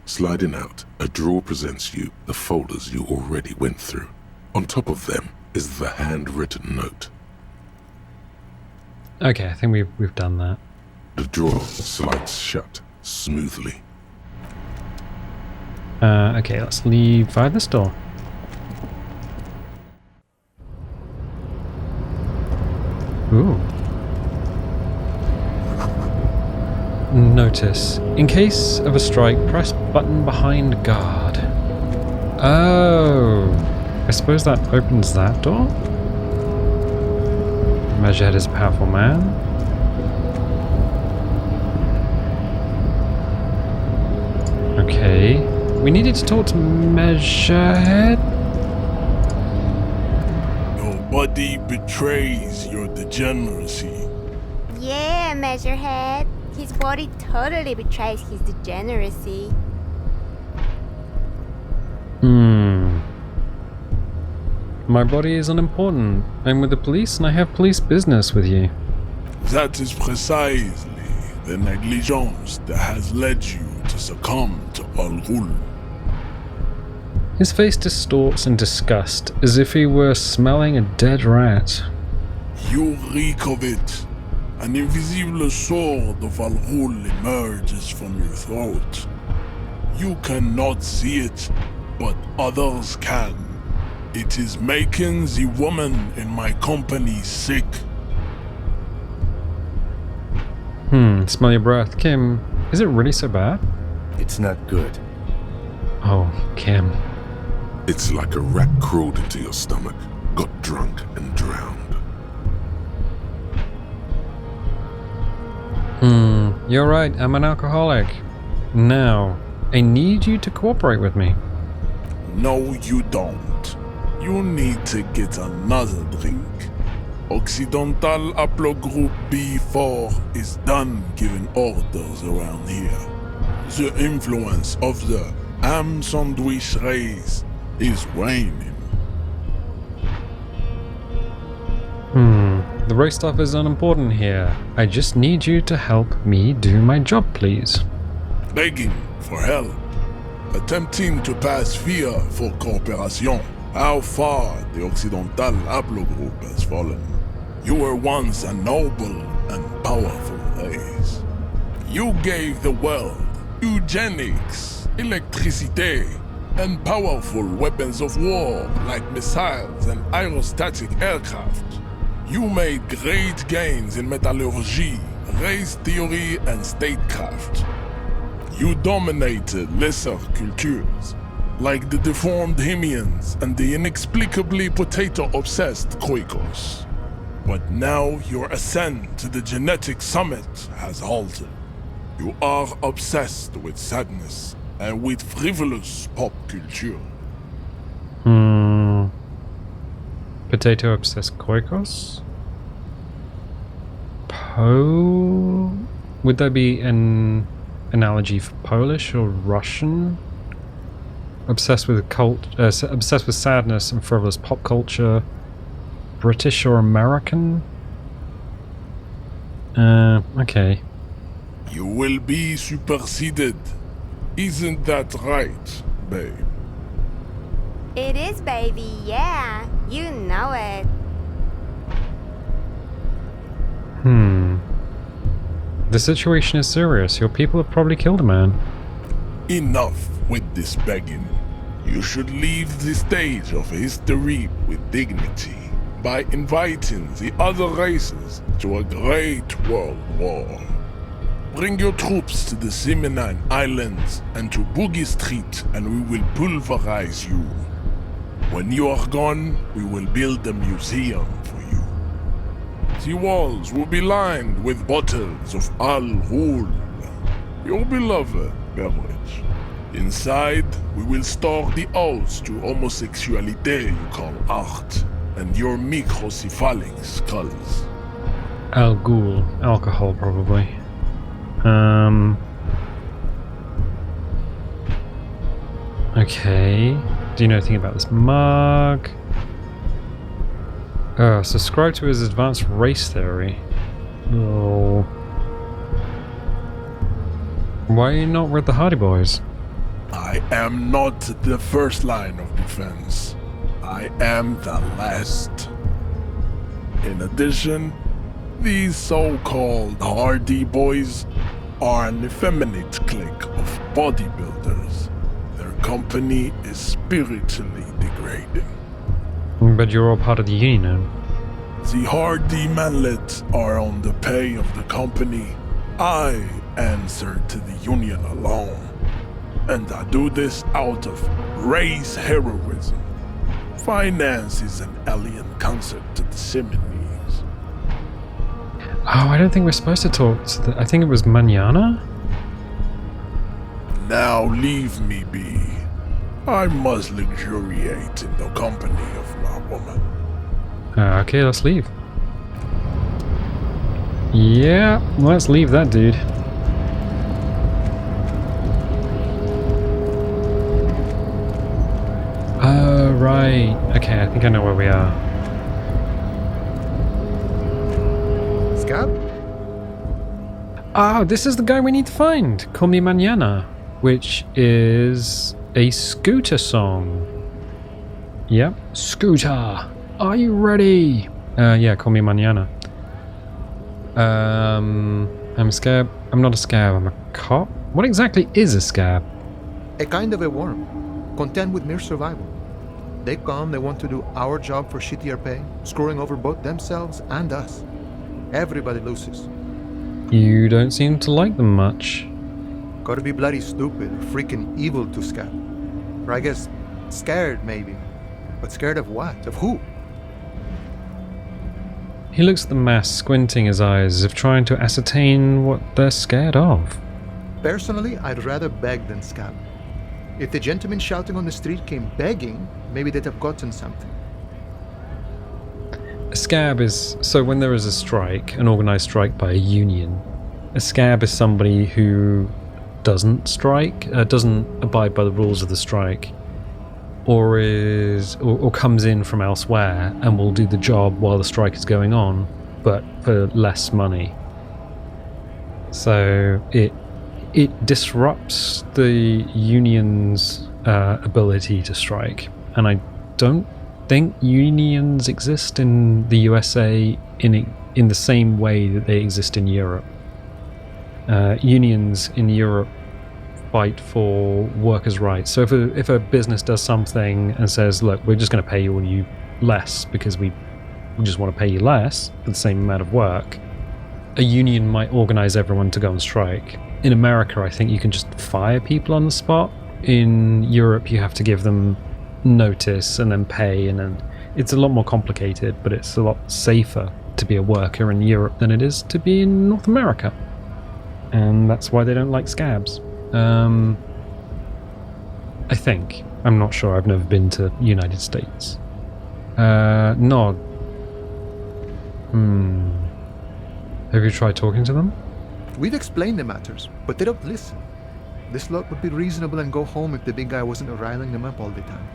Sliding out, a drawer presents you the folders you already went through. On top of them is the handwritten note. Okay, I think we've done that. The drawer slides shut smoothly. Okay, let's leave via this door. Ooh. Notice. In case of a strike, press button behind guard. Oh. I suppose that opens that door? Measurehead is a powerful man. Okay. We needed to talk to Measurehead? body betrays your degeneracy. Yeah, Measurehead. His body totally betrays his degeneracy. My body is unimportant. I'm with the police and I have police business with you. That is precisely the negligence that has led you to succumb to Al Ghul. His face distorts in disgust, as if he were smelling a dead rat. You reek of it. An invisible sword of Al Ghul emerges from your throat. You cannot see it, but others can. It is making the woman in my company sick. Smell your breath. Kim, is it really so bad? It's not good. Oh, Kim. It's like a rat crawled into your stomach, got drunk and drowned. You're right, I'm an alcoholic. Now, I need you to cooperate with me. No, you don't. You need to get another drink. Occidental Haplogroup B4 is done giving orders around here. The influence of the ham sandwich race is waning. The race stuff is unimportant here. I just need you to help me do my job, please. Begging for help. Attempting to pass via for cooperation. How far the Occidental Haplogroup has fallen. You were once a noble and powerful race. You gave the world eugenics, electricity, and powerful weapons of war like missiles and aerostatic aircraft. You made great gains in metallurgy, race theory, and statecraft. You dominated lesser cultures, like the deformed Hemians and the inexplicably potato-obsessed Quakers. But now your ascent to the genetic summit has halted. You are obsessed with sadness and with frivolous pop culture. Potato obsessed Koikos? Would that be an analogy for Polish or Russian? Obsessed with obsessed with sadness and frivolous pop culture. British or American? Okay. You will be superseded. Isn't that right, babe? It is, baby, yeah. You know it. The situation is serious. Your people have probably killed a man. Enough with this begging. You should leave the stage of history with dignity by inviting the other races to a great world war. Bring your troops to the Simonine Islands and to Boogie Street and we will pulverize you. When you are gone, we will build a museum for you. The walls will be lined with bottles of Al Ghul, your beloved beverage. Inside, we will store the odes to homosexuality you call art, and your microcephalic skulls. Al Ghul. Alcohol, probably. Okay. Do you know anything about this mug? Subscribe to his advanced race theory. Oh. Why are you not with the Hardy Boys? I am not the first line of defense. I am the last. In addition, these so-called Hardy Boys are an effeminate clique of bodybuilders. Their company is spiritually degrading. But you're all part of the union. The Hardy manlets are on the pay of the company. I answer to the union alone. And I do this out of race heroism. Finance is an alien concept to the Simonese. Oh, I don't think we're supposed to talk to I think it was Mañana? Now leave me be. I must luxuriate in the company of my woman. Okay, let's leave. Yeah, let's leave that dude. Right. Okay, I think I know where we are. Scab? Oh, this is the guy we need to find. Call Me Mañana, which is a scooter song. Yep, scooter. Are you ready? Yeah, Call Me Mañana. I'm a scab. I'm not a scab, I'm a cop. What exactly is a scab? A kind of a worm, content with mere survival. They come, they want to do our job for shittier pay, screwing over both themselves and us. Everybody loses. You don't seem to like them much. Gotta be bloody stupid or freaking evil to scab. Or I guess scared maybe. But scared of what? Of who? He looks at the mass, squinting his eyes as if trying to ascertain what they're scared of. Personally, I'd rather beg than scab. If the gentleman shouting on the street came begging, maybe they'd have gotten something. A scab is... So when there is a strike, an organised strike by a union, a scab is somebody who doesn't strike, doesn't abide by the rules of the strike, or comes in from elsewhere and will do the job while the strike is going on, but for less money. So it disrupts the union's ability to strike, and I don't think unions exist in the USA in the same way that they exist in Europe. Unions in Europe fight for workers' rights. So if a business does something and says, look, we're just going to pay you less because we just want to pay you less for the same amount of work, a union might organize everyone to go on strike. In America, I think you can just fire people on the spot. In Europe, you have to give them notice and then pay, and then it's a lot more complicated, but it's a lot safer to be a worker in Europe than it is to be in North America. And that's why they don't like scabs. I think. I'm not sure. I've never been to the United States. Nod. Have you tried talking to them? We've explained the matters, but they don't listen. This lot would be reasonable and go home if the big guy wasn't riling them up all the time.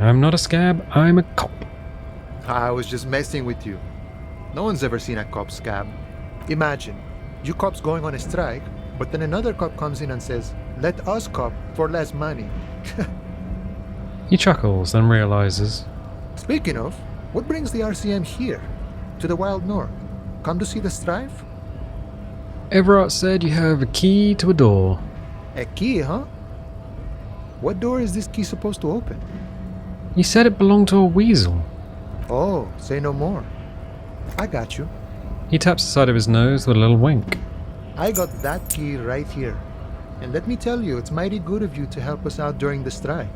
I'm not a scab, I'm a cop. I was just messing with you. No one's ever seen a cop scab. Imagine, you cops going on a strike, but then another cop comes in and says, let us cop for less money. He chuckles and realizes. Speaking of, what brings the RCM here? To the wild north? Come to see the strife? Evrart said you have a key to a door. A key, huh? What door is this key supposed to open? He said it belonged to a weasel. Oh, say no more. I got you. He taps the side of his nose with a little wink. I got that key right here. And let me tell you, it's mighty good of you to help us out during the strike.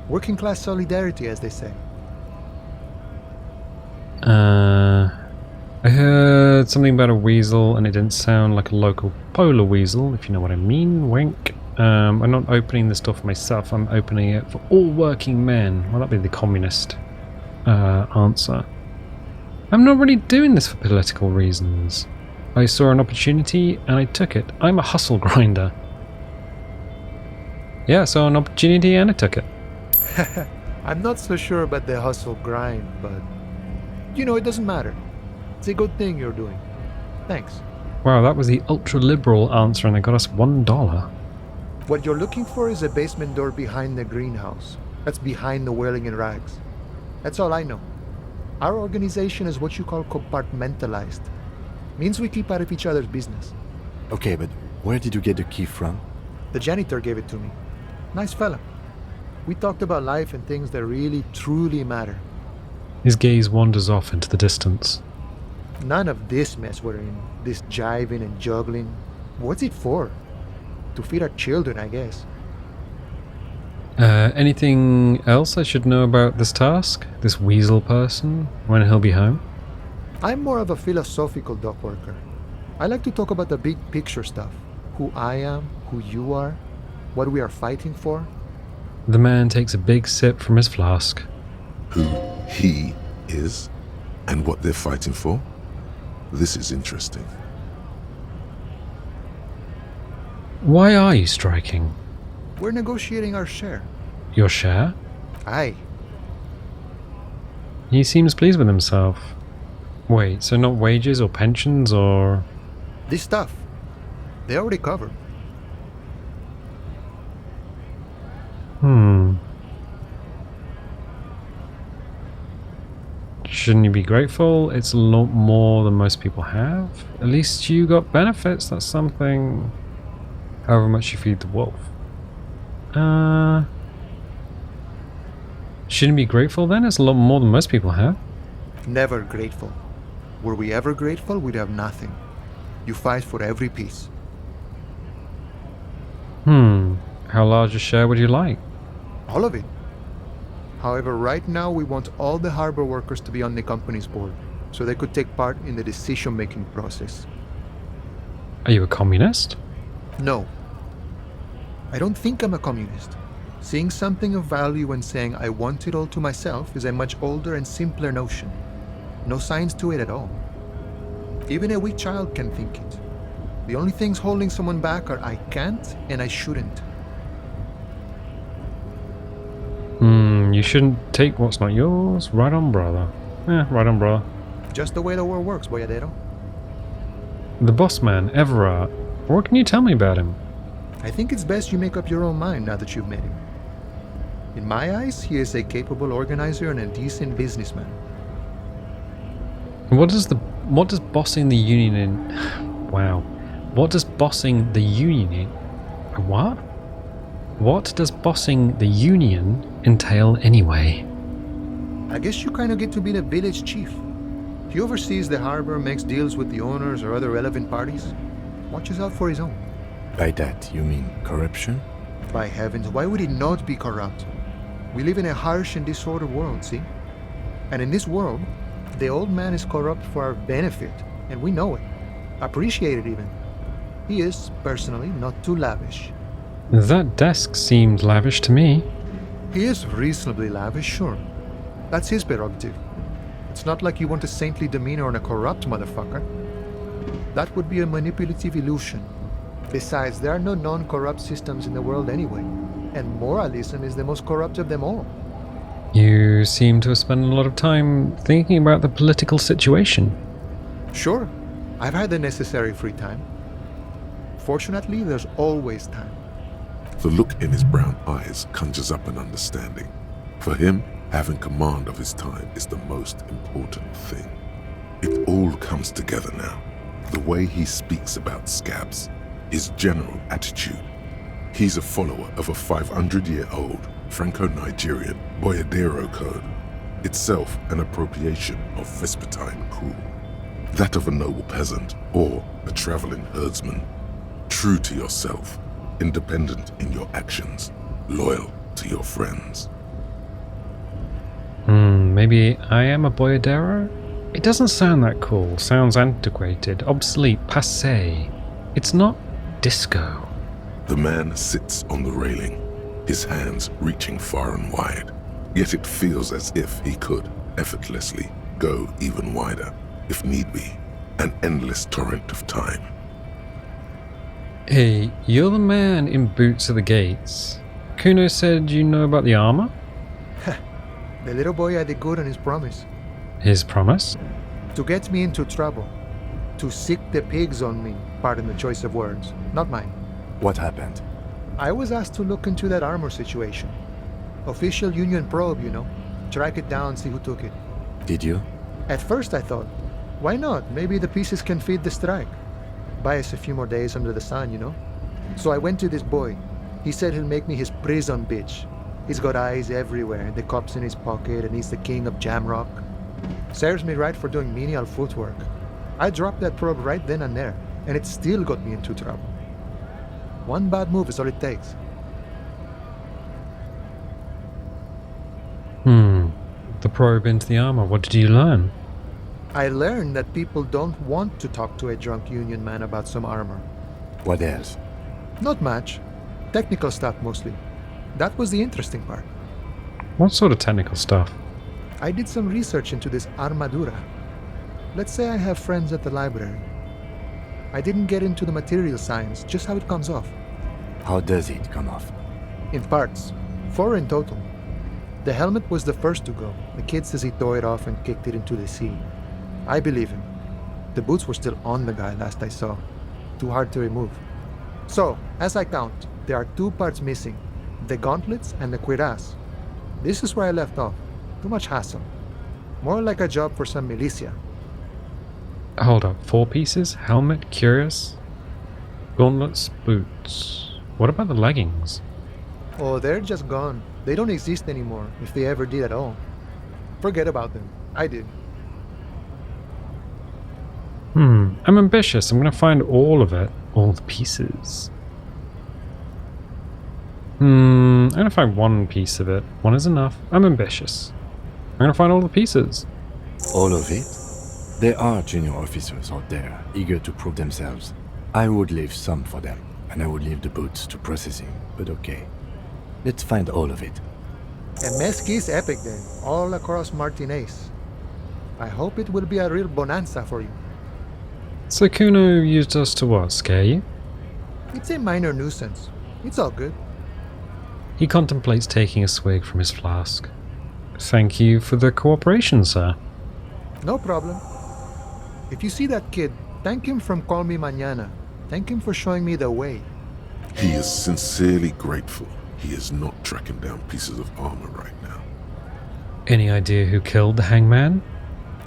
Working class solidarity, as they say. I heard something about a weasel, and it didn't sound like a local polar weasel, if you know what I mean. Wink. I'm not opening this door for myself, I'm opening it for all working men. Well, that'd be the communist answer. I'm not really doing this for political reasons. I saw an opportunity and I took it. I'm a hustle grinder. Yeah, I saw an opportunity and I took it. I'm not so sure about the hustle grind, but you know, it doesn't matter. It's a good thing you're doing. Thanks. Wow, that was the ultra-liberal answer and it got us $1. What you're looking for is a basement door behind the greenhouse. That's behind the whirling in rags. That's all I know. Our organization is what you call compartmentalized. Means we keep out of each other's business. Okay, but where did you get the key from? The janitor gave it to me. Nice fella. We talked about life and things that really, truly matter. His gaze wanders off into the distance. None of this mess we're in. This jiving and juggling. What's it for? To feed our children, I guess. Anything else I should know about this task? This weasel person? When he'll be home? I'm more of a philosophical dock worker. I like to talk about the big picture stuff. Who I am, who you are, what we are fighting for. The man takes a big sip from his flask. Who he is and what they're fighting for? This is interesting. Why are you striking? We're negotiating our share. Your share? Aye. He seems pleased with himself. Wait, so not wages or pensions or... This stuff, they already covered. Shouldn't you be grateful? It's a lot more than most people have. At least you got benefits, that's something. However much you feed the wolf. Shouldn't you be grateful then? It's a lot more than most people have. Never grateful. Were we ever grateful, we'd have nothing. You fight for every piece. How large a share would you like? All of it. However, right now we want all the harbor workers to be on the company's board, so they could take part in the decision-making process. Are you a communist? No. I don't think I'm a communist. Seeing something of value and saying I want it all to myself is a much older and simpler notion. No science to it at all. Even a weak child can think it. The only things holding someone back are I can't and I shouldn't. You shouldn't take what's not yours. Right on, brother. Yeah, right on, brother. Just the way the world works, boyadero. The boss man, Evrart. What can you tell me about him? I think it's best you make up your own mind now that you've met him. In my eyes, he is a capable organizer and a decent businessman. What does bossing the union in... Wow. What does bossing the union in... What? What does bossing the union entail anyway? I guess you kind of get to be the village chief. He oversees the harbor, makes deals with the owners or other relevant parties, watches out for his own. By that, you mean corruption? By heavens, why would he not be corrupt? We live in a harsh and disordered world, see? And in this world, the old man is corrupt for our benefit, and we know it. Appreciate it even. He is, personally, not too lavish. That desk seemed lavish to me. He is reasonably lavish, sure. That's his prerogative. It's not like you want a saintly demeanor on a corrupt motherfucker. That would be a manipulative illusion. Besides, there are no non-corrupt systems in the world anyway, and moralism is the most corrupt of them all. You seem to have spent a lot of time thinking about the political situation. Sure, I've had the necessary free time. Fortunately, there's always time. The look in his brown eyes conjures up an understanding. For him, having command of his time is the most important thing. It all comes together now. The way he speaks about scabs, his general attitude. He's a follower of a 500-year-old Franco-Nigerian Boyadero code, itself an appropriation of Vespertine cool. That of a noble peasant or a traveling herdsman. True to yourself, independent in your actions, loyal to your friends. Maybe I am a boyadero? It doesn't sound that cool. Sounds antiquated, obsolete, passé. It's not disco. The man sits on the railing, his hands reaching far and wide. Yet it feels as if he could, effortlessly, go even wider, if need be, an endless torrent of time. Hey, you're the man in boots at the gates. Kuno said you know about the armor? The little boy had it good on his promise. His promise? To get me into trouble. To sick the pigs on me, pardon the choice of words, not mine. What happened? I was asked to look into that armor situation. Official union probe, you know. Track it down, see who took it. Did you? At first I thought, why not? Maybe the pieces can feed the strike. Buy us a few more days under the sun, you know? So I went to this boy. He said he'll make me his prison bitch. He's got eyes everywhere, the cop's in his pocket, and he's the king of Jamrock. Serves me right for doing menial footwork. I dropped that probe right then and there, and it still got me into trouble. One bad move is all it takes. The probe into the armor, what did you learn? I learned that people don't want to talk to a drunk union man about some armor. What else? Not much. Technical stuff mostly. That was the interesting part. What sort of technical stuff? I did some research into this armadura. Let's say I have friends at the library. I didn't get into the material science, just how it comes off. How does it come off? In parts. 4 in total. The helmet was the first to go. The kid says he tore it off and kicked it into the sea. I believe him. The boots were still on the guy last I saw. Too hard to remove. So, as I count, there are 2 parts missing. The gauntlets and the cuirass. This is where I left off. Too much hassle. More like a job for some militia. Hold up, 4 pieces? Helmet, cuirass, gauntlets, boots. What about the leggings? Oh, they're just gone. They don't exist anymore, if they ever did at all. Forget about them. I did. I'm ambitious. I'm gonna find all of it. All the pieces. I'm gonna find 1 piece of it. 1 is enough. I'm ambitious. I'm gonna find all the pieces. All of it? There are junior officers out there, eager to prove themselves. I would leave some for them, and I would leave the boots to processing, but okay. Let's find all of it. A mesqui's epic then, all across Martinez. I hope it will be a real bonanza for you. So Kuno used us to what, scare you? It's a minor nuisance. It's all good. He contemplates taking a swig from his flask. Thank you for the cooperation, sir. No problem. If you see that kid, thank him from Call Me Mañana. Thank him for showing me the way. He is sincerely grateful he is not tracking down pieces of armor right now. Any idea who killed the hangman?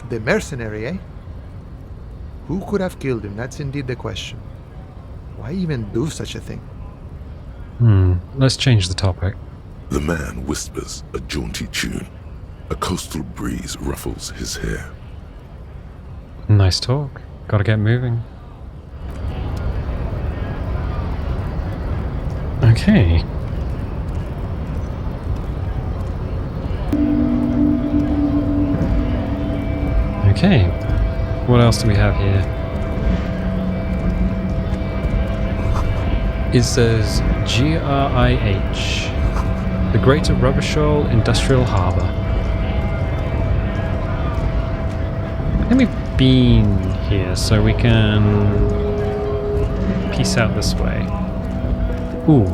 The mercenary, eh? Who could have killed him? That's indeed the question. Why even do such a thing? Let's change the topic. The man whispers a jaunty tune. A coastal breeze ruffles his hair. Nice talk. Gotta get moving. Okay. Okay. What else do we have here? It says GRIH. The Greater Rubber Shoal Industrial Harbour. I think we've been here, so we can peace out this way. Ooh.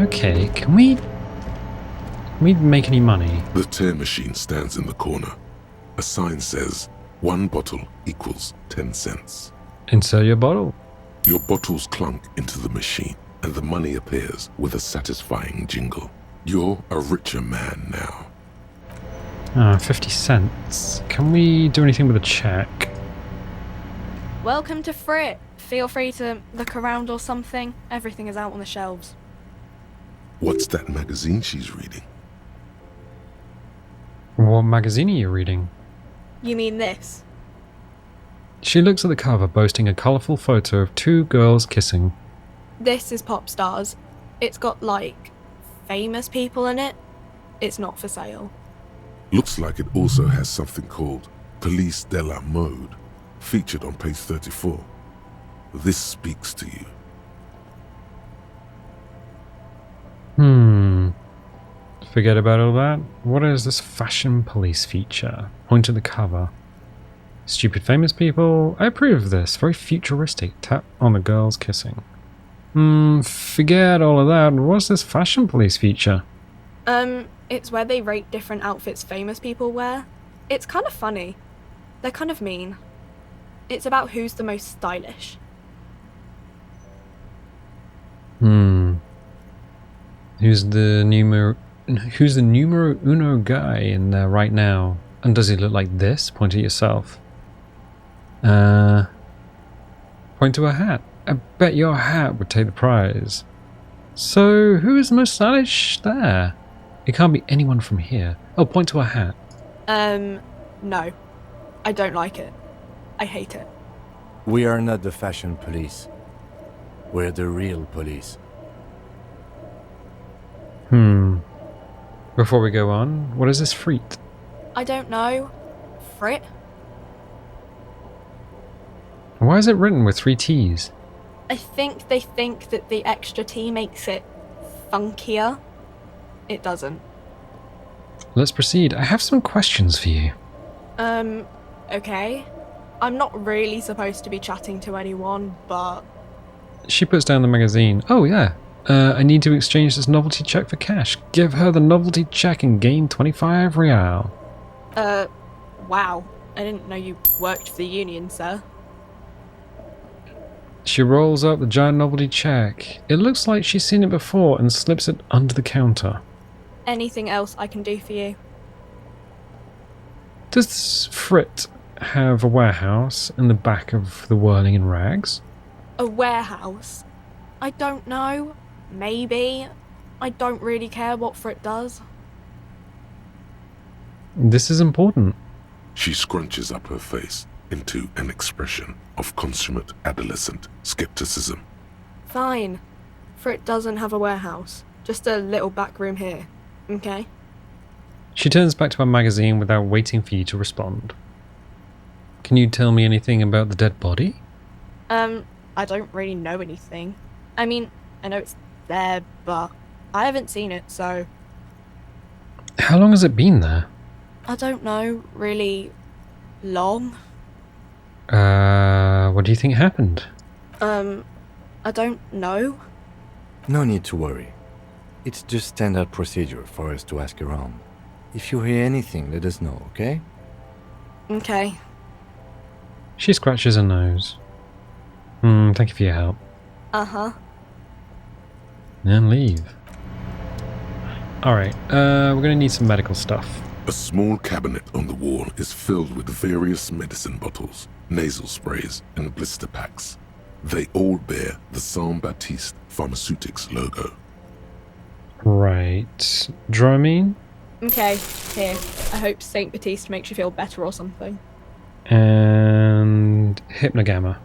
Okay, can we make any money? The tear machine stands in the corner. A sign says, 1 bottle equals 10 cents. Insert your bottle. Your bottles clunk into the machine, and the money appears with a satisfying jingle. You're a richer man now. 50 cents. Can we do anything with a check? Welcome to Frit. Feel free to look around or something. Everything is out on the shelves. What's that magazine she's reading? What magazine are you reading? You mean this? She looks at the cover, boasting a colourful photo of 2 girls kissing. This is Pop Stars. It's got, like, famous people in it. It's not for sale. Looks like it also has something called Police de la Mode, featured on page 34. This speaks to you. Forget about all that. What is this fashion police feature? Point to the cover. Stupid famous people. I approve of this. Very futuristic. Tap on the girls kissing. Forget all of that. What's this fashion police feature? It's where they rate different outfits famous people wear. It's kind of funny. They're kind of mean. It's about who's the most stylish. Who's the numero uno guy in there right now? And does he look like this? Point at yourself. Point to a hat. I bet your hat would take the prize. So, who is the most stylish there? It can't be anyone from here. Oh, point to a hat. No. I don't like it. I hate it. We are not the fashion police. We're the real police. Before we go on, what is this freet? I don't know. Frit? Why is it written with 3 T's? I think they think that the extra T makes it funkier. it doesn't. Let's proceed. I have some questions for you. Okay. I'm not really supposed to be chatting to anyone, but... She puts down the magazine. Oh, yeah. I need to exchange this novelty check for cash. Give her the novelty check and gain 25 real. Wow. I didn't know you worked for the union, sir. She rolls up the giant novelty check. It looks like she's seen it before and slips it under the counter. Anything else I can do for you? Does Frit have a warehouse in the back of the Whirling in Rags? A warehouse? I don't know. Maybe. I don't really care what Frit does. This is important. She scrunches up her face into an expression of consummate adolescent skepticism. Fine. Frit doesn't have a warehouse. Just a little back room here. Okay? She turns back to her magazine without waiting for you to respond. Can you tell me anything about the dead body? I don't really know anything. I mean, I know it's there, but I haven't seen it, so... How long has it been there? I don't know, really long. What do you think happened? I don't know. No need to worry. It's just standard procedure for us to ask around. If you hear anything, let us know, okay? Okay. She scratches her nose. Thank you for your help. Uh-huh. And leave. Alright, we're gonna need some medical stuff. A small cabinet on the wall is filled with various medicine bottles, nasal sprays, and blister packs. They all bear the Saint-Baptiste Pharmaceutics logo. Right. Dramine? Okay, here. I hope Saint Baptiste makes you feel better or something. And Hypnogamma.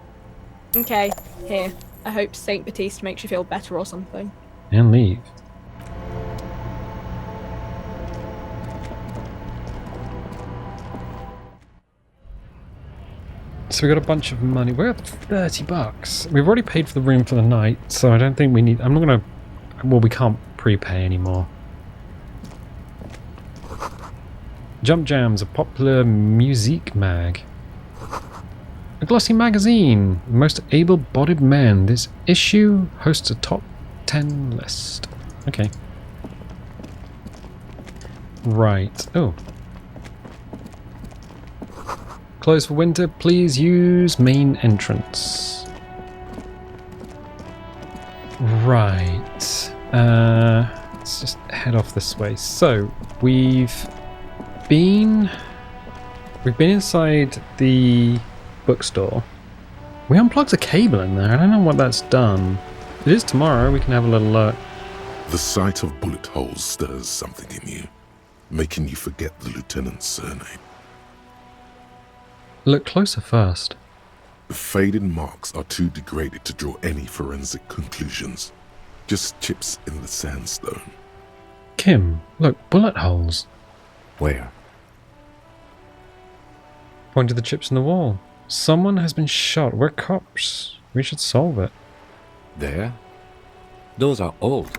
Okay, here. I hope Saint Baptiste makes you feel better or something. And leave. So we got a bunch of money. We're at 30 bucks. We've already paid for the room for the night, so I don't think we need... I'm not gonna... Well, we can't prepay anymore. Jump Jams, a popular music mag. A glossy magazine. Most able-bodied men. This issue hosts a top 10 list. Okay. Right. Oh. Closed for winter. Please use main entrance. Right. Let's just head off this way. So, we've been inside the bookstore. We unplugged a cable in there. I don't know what that's done. It is tomorrow. We can have a little look. The sight of bullet holes stirs something in you, making you forget the lieutenant's surname. Look closer first. The faded marks are too degraded to draw any forensic conclusions. Just chips in the sandstone. Kim, look, bullet holes. Where? Point to the chips in the wall. Someone has been shot. We're cops. We should solve it. There? Those are old.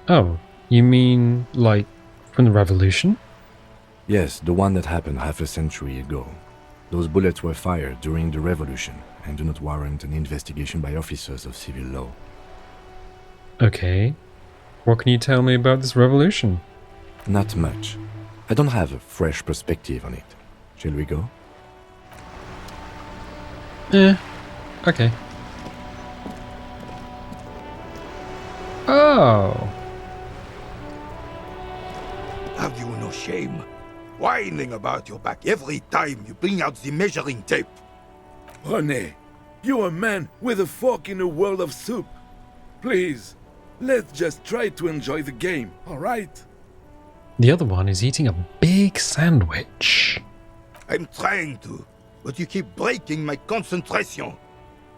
Oh, you mean like from the revolution? Yes, the one that happened half a century ago. Those bullets were fired during the revolution and do not warrant an investigation by officers of civil law. Okay. What can you tell me about this revolution? Not much. I don't have a fresh perspective on it. Shall we go? Okay. Oh. Have you no shame? Whining about your back every time you bring out the measuring tape. René, you're a man with a fork in a world of soup. Please, let's just try to enjoy the game, alright? The other one is eating a big sandwich. I'm trying to, but you keep breaking my concentration.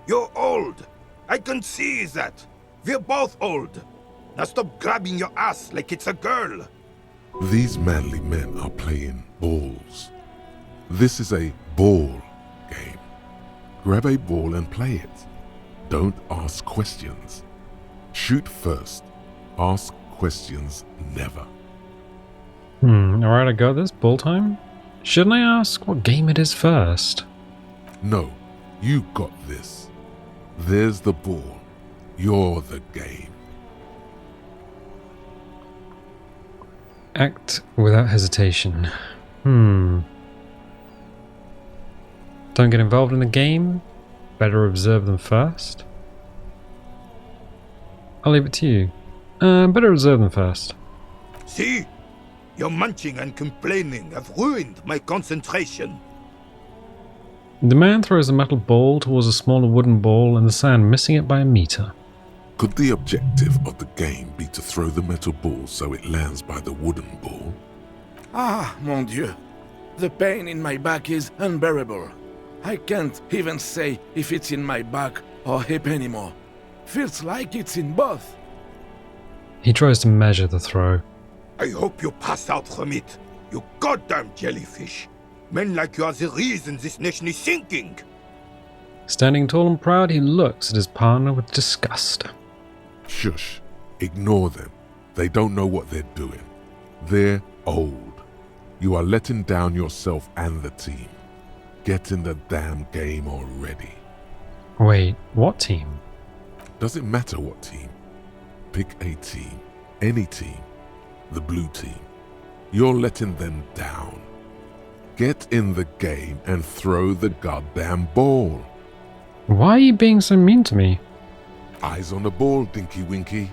You're old. I can see that. We're both old. Now stop grabbing your ass like it's a girl. These manly men are playing balls. This is a ball game. Grab a ball and play it. Don't ask questions. Shoot first. Ask questions never. Alright, I got this. Ball time? Shouldn't I ask what game it is first? No, you got this. There's the ball. You're the game. Act without hesitation. Don't get involved in the game? Better observe them first? I'll leave it to you. Better observe them first. See? Your munching and complaining have ruined my concentration. The man throws a metal ball towards a smaller wooden ball in the sand, missing it by a meter. Could the objective of the game be to throw the metal ball so it lands by the wooden ball? Ah, mon Dieu. The pain in my back is unbearable. I can't even say if it's in my back or hip anymore. Feels like it's in both. He tries to measure the throw. I hope you pass out from it, you goddamn jellyfish. Men like you are the reason this nation is sinking. Standing tall and proud, he looks at his partner with disgust. Shush. Ignore them. They don't know what they're doing. They're old. You are letting down yourself and the team. Get in the damn game already. Wait, what team? Doesn't matter what team. Pick a team. Any team. The blue team. You're letting them down. Get in the game and throw the goddamn ball. Why are you being so mean to me? Eyes on the ball, Dinky Winky.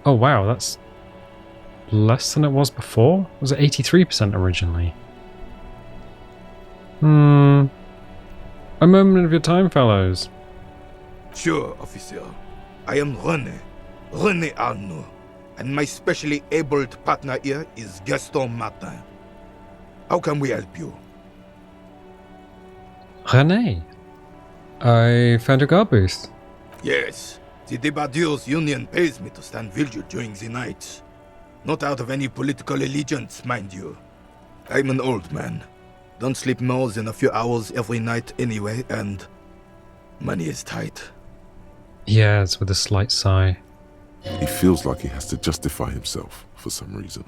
Oh wow, that's less than it was before? Was it 83% originally? A moment of your time, fellows. Sure, officer. I am René Arnaud, and my specially abled partner here is Gaston Martin. How can we help you? René, I found your guard booth. Yes, the Debardeurs Union pays me to stand vigil during the night. Not out of any political allegiance, mind you. I'm an old man. Don't sleep more than a few hours every night anyway, and money is tight. He adds with a slight sigh. He feels like he has to justify himself for some reason.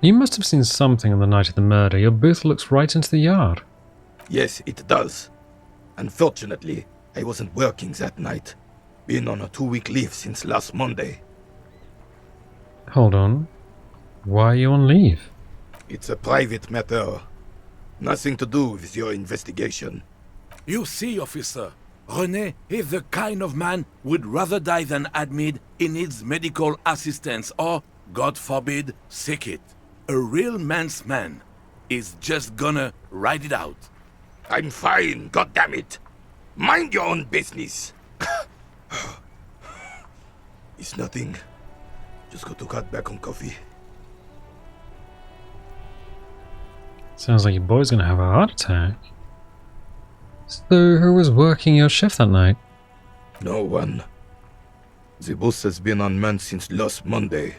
You must have seen something on the night of the murder. Your booth looks right into the yard. Yes, it does. Unfortunately, I wasn't working that night. Been on a 2-week leave since last Monday. Hold on. Why are you on leave? It's a private matter. Nothing to do with your investigation. You see, officer, René is the kind of man would rather die than admit he needs medical assistance or, God forbid, sick it. A real man's man is just gonna ride it out. I'm fine, goddammit. Mind your own business. It's nothing. Just got to cut back on coffee. Sounds like your boy's gonna have a heart attack. So who was working your shift that night? No one. The bus has been unmanned since last Monday.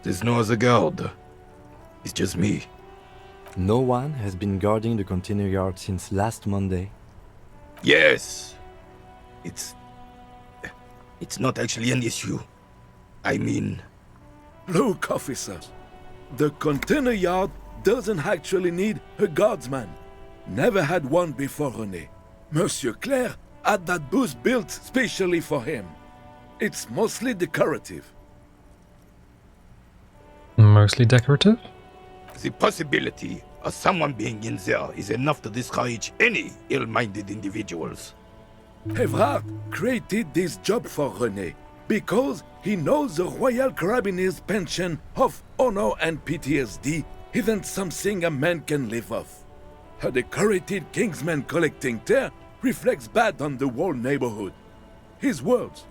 There's no other guard. It's just me. No one has been guarding the container yard since last Monday. Yes. It's not actually an issue. I mean... Look, officer. The container yard doesn't actually need a guardsman. Never had one before René. Monsieur Claire had that booth built specially for him. It's mostly decorative. Mostly decorative? The possibility of someone being in there is enough to discourage any ill-minded individuals. Evrart created this job for René because he knows the Royal Carabinier's pension of honor and PTSD isn't something a man can live off. A decorated Kingsman collecting tear reflects bad on the whole neighborhood. His words.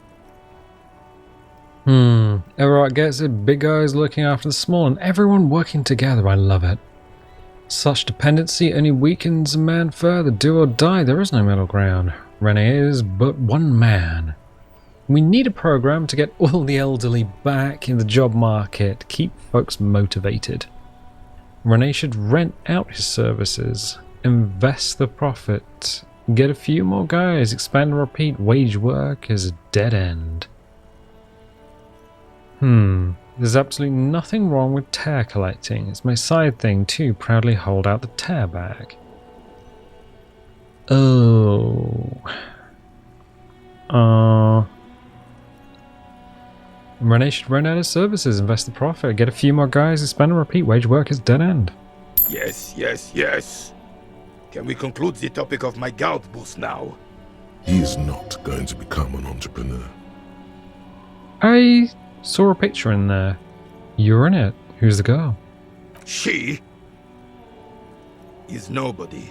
Evrart gets it. Big guys looking after the small and everyone working together. I love it. Such dependency only weakens a man further. Do or die. There is no middle ground. René is but one man. We need a program to get all the elderly back in the job market. Keep folks motivated. René should rent out his services, invest the profit Get a few more guys. Expand and repeat. Wage work is a dead end. There's absolutely nothing wrong with tear collecting. It's my side thing too. Proudly hold out the tear bag. Oh. Renee should run out of services, invest the profit, get a few more guys, expand and repeat. Wage work is dead end. Yes, yes, yes. Can we conclude the topic of my guard boost now? He is not going to become an entrepreneur. I saw a picture in there. You're in it. Who's the girl? She is nobody.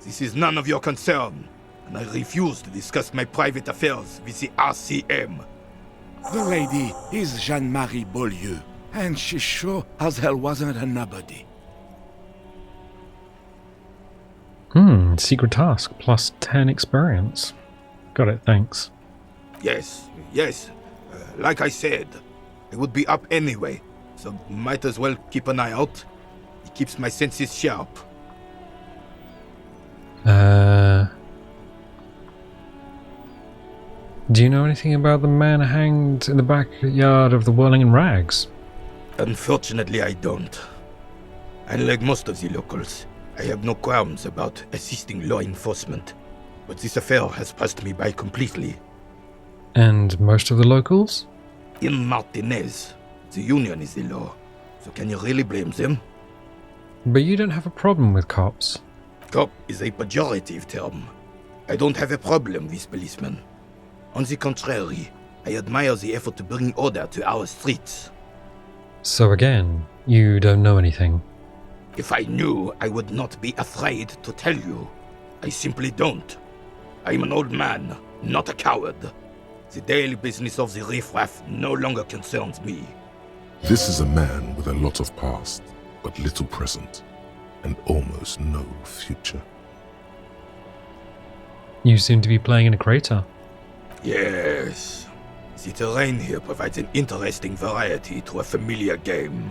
This is none of your concern, and I refuse to discuss my private affairs with the RCM. The lady is Jeanne-Marie Beaulieu, and she sure as hell wasn't a nobody. Secret task, plus 10 experience. Got it, thanks. Yes, yes. Like I said, I would be up anyway, so might as well keep an eye out. It keeps my senses sharp. Do you know anything about the man hanged in the backyard of the Whirling in Rags? Unfortunately, I don't. Unlike most of the locals, I have no qualms about assisting law enforcement, but this affair has passed me by completely. And most of the locals? In Martinez, the union is the law, so can you really blame them? But you don't have a problem with cops. Cop is a pejorative term. I don't have a problem with policemen. On the contrary, I admire the effort to bring order to our streets. So again, you don't know anything. If I knew, I would not be afraid to tell you. I simply don't. I'm an old man, not a coward. The daily business of the riffraff no longer concerns me. This is a man with a lot of past, but little present, and almost no future. You seem to be playing in a crater. Yes. The terrain here provides an interesting variety to a familiar game.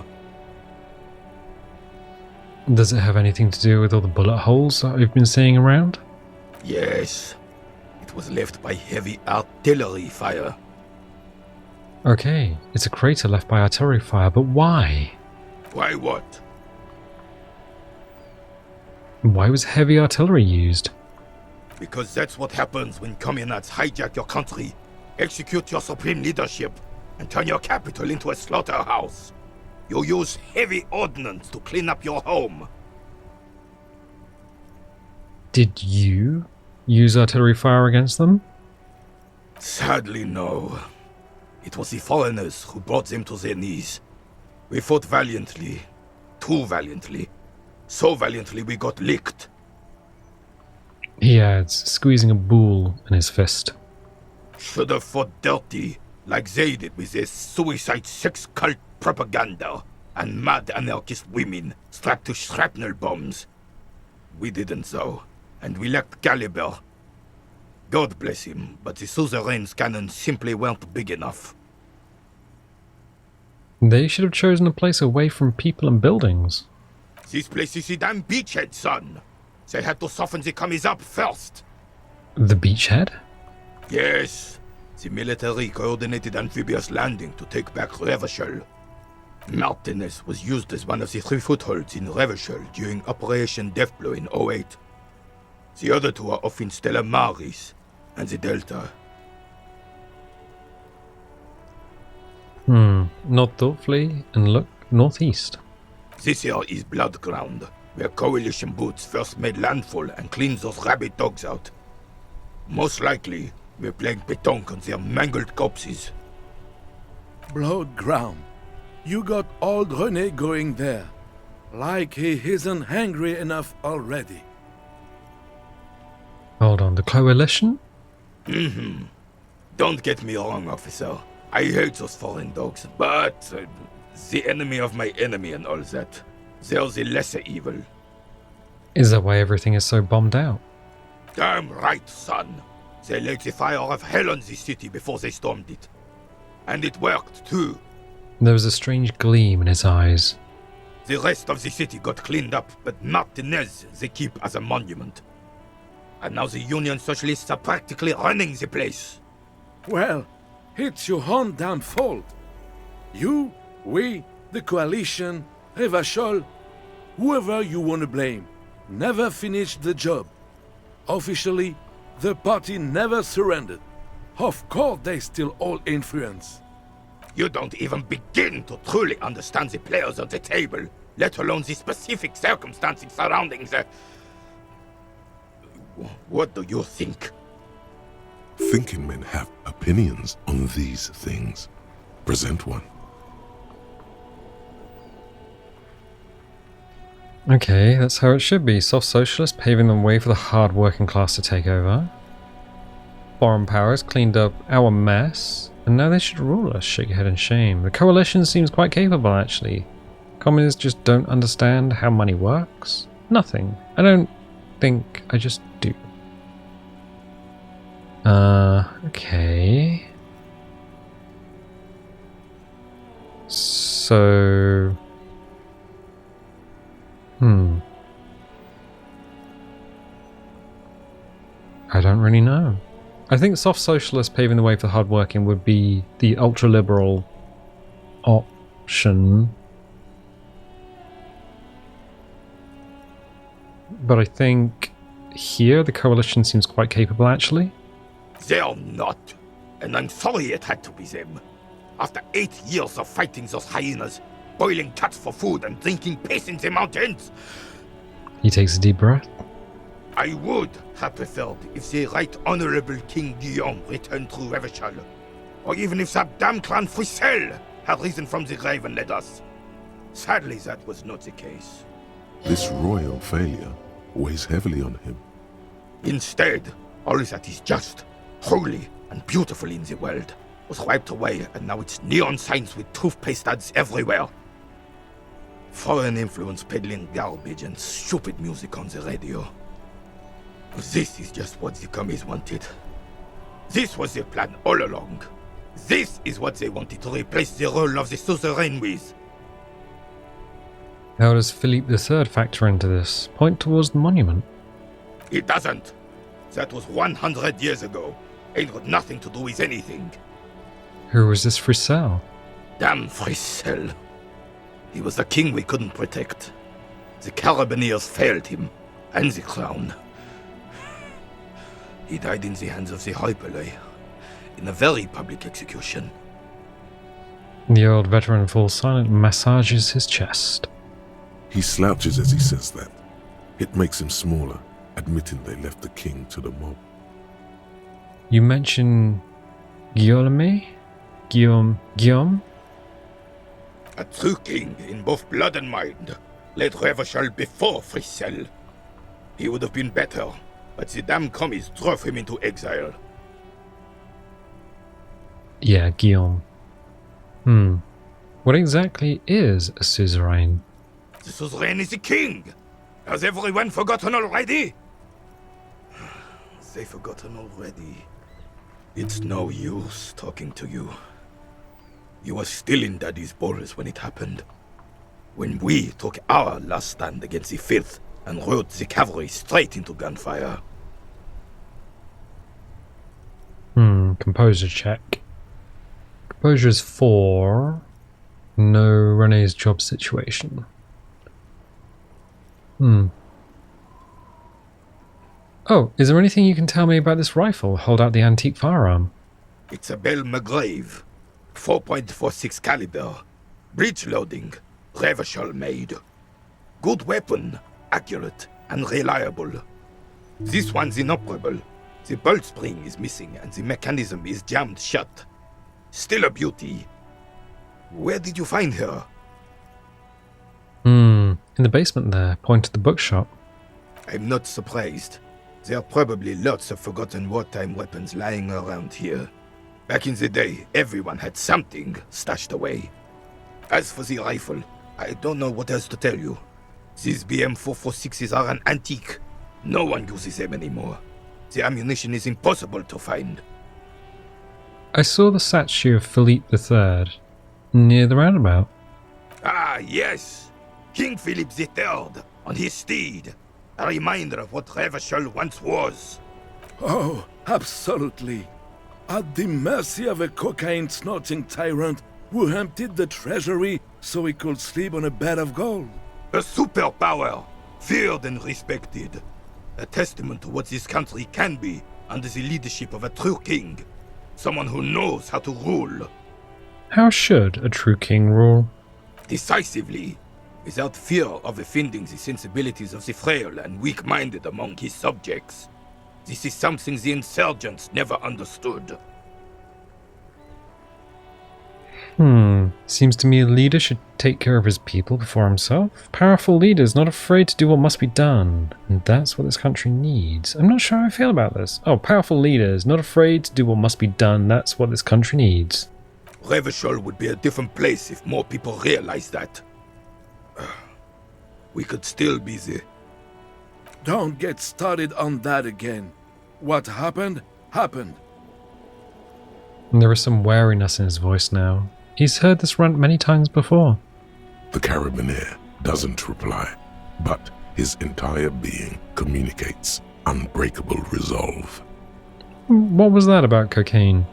Does it have anything to do with all the bullet holes that I've been seeing around? Yes. It was left by heavy artillery fire. Okay, it's a crater left by artillery fire, but why? Why what? Why was heavy artillery used? Because that's what happens when communards hijack your country, execute your supreme leadership, and turn your capital into a slaughterhouse. You use heavy ordnance to clean up your home. Did you use artillery fire against them? Sadly, no. It was the foreigners who brought them to their knees. We fought valiantly. Too valiantly. So valiantly we got licked. He adds, squeezing a bull in his fist. Should have fought dirty, like they did with their suicide sex cult propaganda and mad anarchist women strapped to shrapnel bombs. We didn't though, and we lacked caliber. God bless him, but the suzerain's cannons simply weren't big enough. They should have chosen a place away from people and buildings. This place is the damn beachhead, son. They had to soften the commies up first. The beachhead? Yes. The military coordinated amphibious landing to take back Revachol. Martinez was used as one of the 3 footholds in Revachol during Operation Deathblow in 08. The other 2 are off in Stella Maris and the Delta. North Dorfley and look northeast. This here is Blood Ground, where coalition boots first made landfall and cleaned those rabid dogs out. Most likely, we're playing pétanque on their mangled corpses. Blood ground. You got old René going there. Like he isn't hungry enough already. Hold on, the coalition? Don't get me wrong, officer. I hate those foreign dogs, but the enemy of my enemy and all that. They're the lesser evil. Is that why everything is so bombed out? Damn right, son. They laid the fire of hell on the city before they stormed it. And it worked, too. There was a strange gleam in his eyes. The rest of the city got cleaned up, but Martinez they keep as a monument. And now the Union Socialists are practically running the place. Well, it's your own damn fault. You, we, the coalition, Revachol, whoever you want to blame, never finished the job. Officially, the party never surrendered. Of course they still hold influence. You don't even begin to truly understand the players at the table, let alone the specific circumstances surrounding the... What do you think? Thinking men have opinions on these things. Present one. Okay, that's how it should be. Soft socialists paving the way for the hard working class to take over. Foreign powers cleaned up our mess, and now they should rule us. Shake your head in shame. The coalition seems quite capable, actually. Communists just don't understand how money works. Nothing. I don't think I just do. Okay. So... I don't really know. I think soft socialists paving the way for hardworking would be the ultra-liberal option. But I think here the coalition seems quite capable, actually. They're not. And I'm sorry it had to be them. After 8 years of fighting those hyenas, boiling cats for food and drinking piss in the mountains, He takes a deep breath. I would have preferred if the Right Honorable King Guillaume returned through Revachol, or even if that damn clan Frissel had risen from the grave and led us. Sadly, that was not the case. This royal failure weighs heavily on him. Instead, all that is just, holy, and beautiful in the world was wiped away, and now it's neon signs with toothpaste ads everywhere. Foreign influence peddling garbage and stupid music on the radio. This is just what the commies wanted. This was their plan all along. This is what they wanted to replace the role of the suzerain with. How does Philippe III factor into this? Point towards the monument. It doesn't. That was 100 years ago. Ain't got nothing to do with anything. Who was this Frissel? Damn Frissel. He was the king we couldn't protect. The Carabineers failed him, and the crown. He died in the hands of the Hyperlay, in a very public execution. The old veteran falls silent and massages his chest. He slouches as he says that. It makes him smaller, admitting they left the king to the mob. You mention Guillaume? Guillaume? A true king in both blood and mind led Revachol before Frissel. He would have been better, but the damn commies drove him into exile. Yeah, Guillaume. What exactly is a suzerain? The suzerain is the king! Has everyone forgotten already? They've forgotten already. It's no use talking to you. You were still in Daddy's balls when it happened. When we took our last stand against the filth and rode the cavalry straight into gunfire. Composure check. Composure is 4. No Rene's job situation. Oh, is there anything you can tell me about this rifle? Hold out the antique firearm. It's a Belle McGrave. 4.46 caliber. Breech loading. Revachol made. Good weapon. Accurate and reliable. This one's inoperable. The bolt spring is missing and the mechanism is jammed shut. Still a beauty. Where did you find her? In the basement there. Point to the bookshop. I'm not surprised. There are probably lots of forgotten wartime weapons lying around here. Back in the day, everyone had something stashed away. As for the rifle, I don't know what else to tell you. These BM-446s are an antique. No one uses them anymore. The ammunition is impossible to find. I saw the statue of Philippe III near the roundabout. Ah, yes! King Philip III on his steed. A reminder of what Revachol once was. Oh, absolutely. At the mercy of a cocaine-snorting tyrant who emptied the treasury so he could sleep on a bed of gold. A superpower, feared and respected. A testament to what this country can be under the leadership of a true king. Someone who knows how to rule. How should a true king rule? Decisively, without fear of offending the sensibilities of the frail and weak-minded among his subjects. This is something the insurgents never understood. Seems to me a leader should take care of his people before himself. Powerful leaders not afraid to do what must be done. And that's what this country needs. I'm not sure how I feel about this. Oh, powerful leaders not afraid to do what must be done. That's what this country needs. Revachol would be a different place if more people realized that. We could still be there. Don't get started on that again. What happened, happened. And there is some wariness in his voice now. He's heard this rant many times before. The carabiner doesn't reply, but his entire being communicates unbreakable resolve. What was that about cocaine?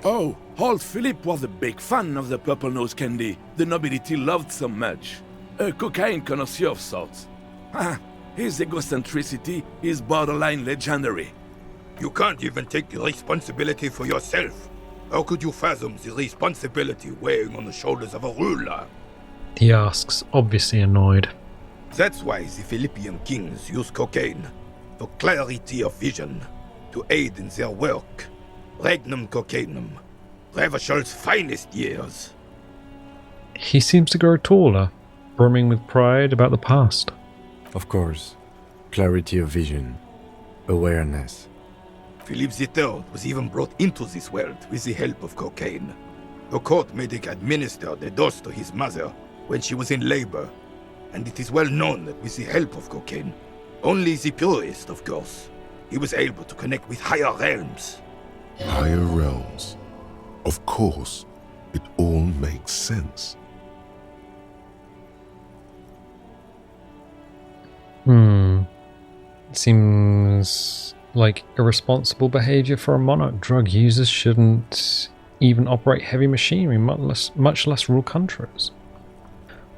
Oh, old Philip was a big fan of the purple nose candy the nobility loved so much. A cocaine connoisseur of sorts. His egocentricity is borderline legendary. You can't even take the responsibility for yourself. How could you fathom the responsibility weighing on the shoulders of a ruler? He asks, obviously annoyed. That's why the Philippian kings use cocaine, for clarity of vision, to aid in their work. Regnum cocainum, Revachol's finest years. He seems to grow taller, brimming with pride about the past. Of course. Clarity of vision. Awareness. Philip III was even brought into this world with the help of cocaine. The court made him administer the dose to his mother when she was in labor, and it is well known that with the help of cocaine, only the purest, of course, he was able to connect with higher realms. Higher realms. Of course, it all makes sense. Seems like irresponsible behavior for a monarch. Drug users shouldn't even operate heavy machinery, much less rule countries.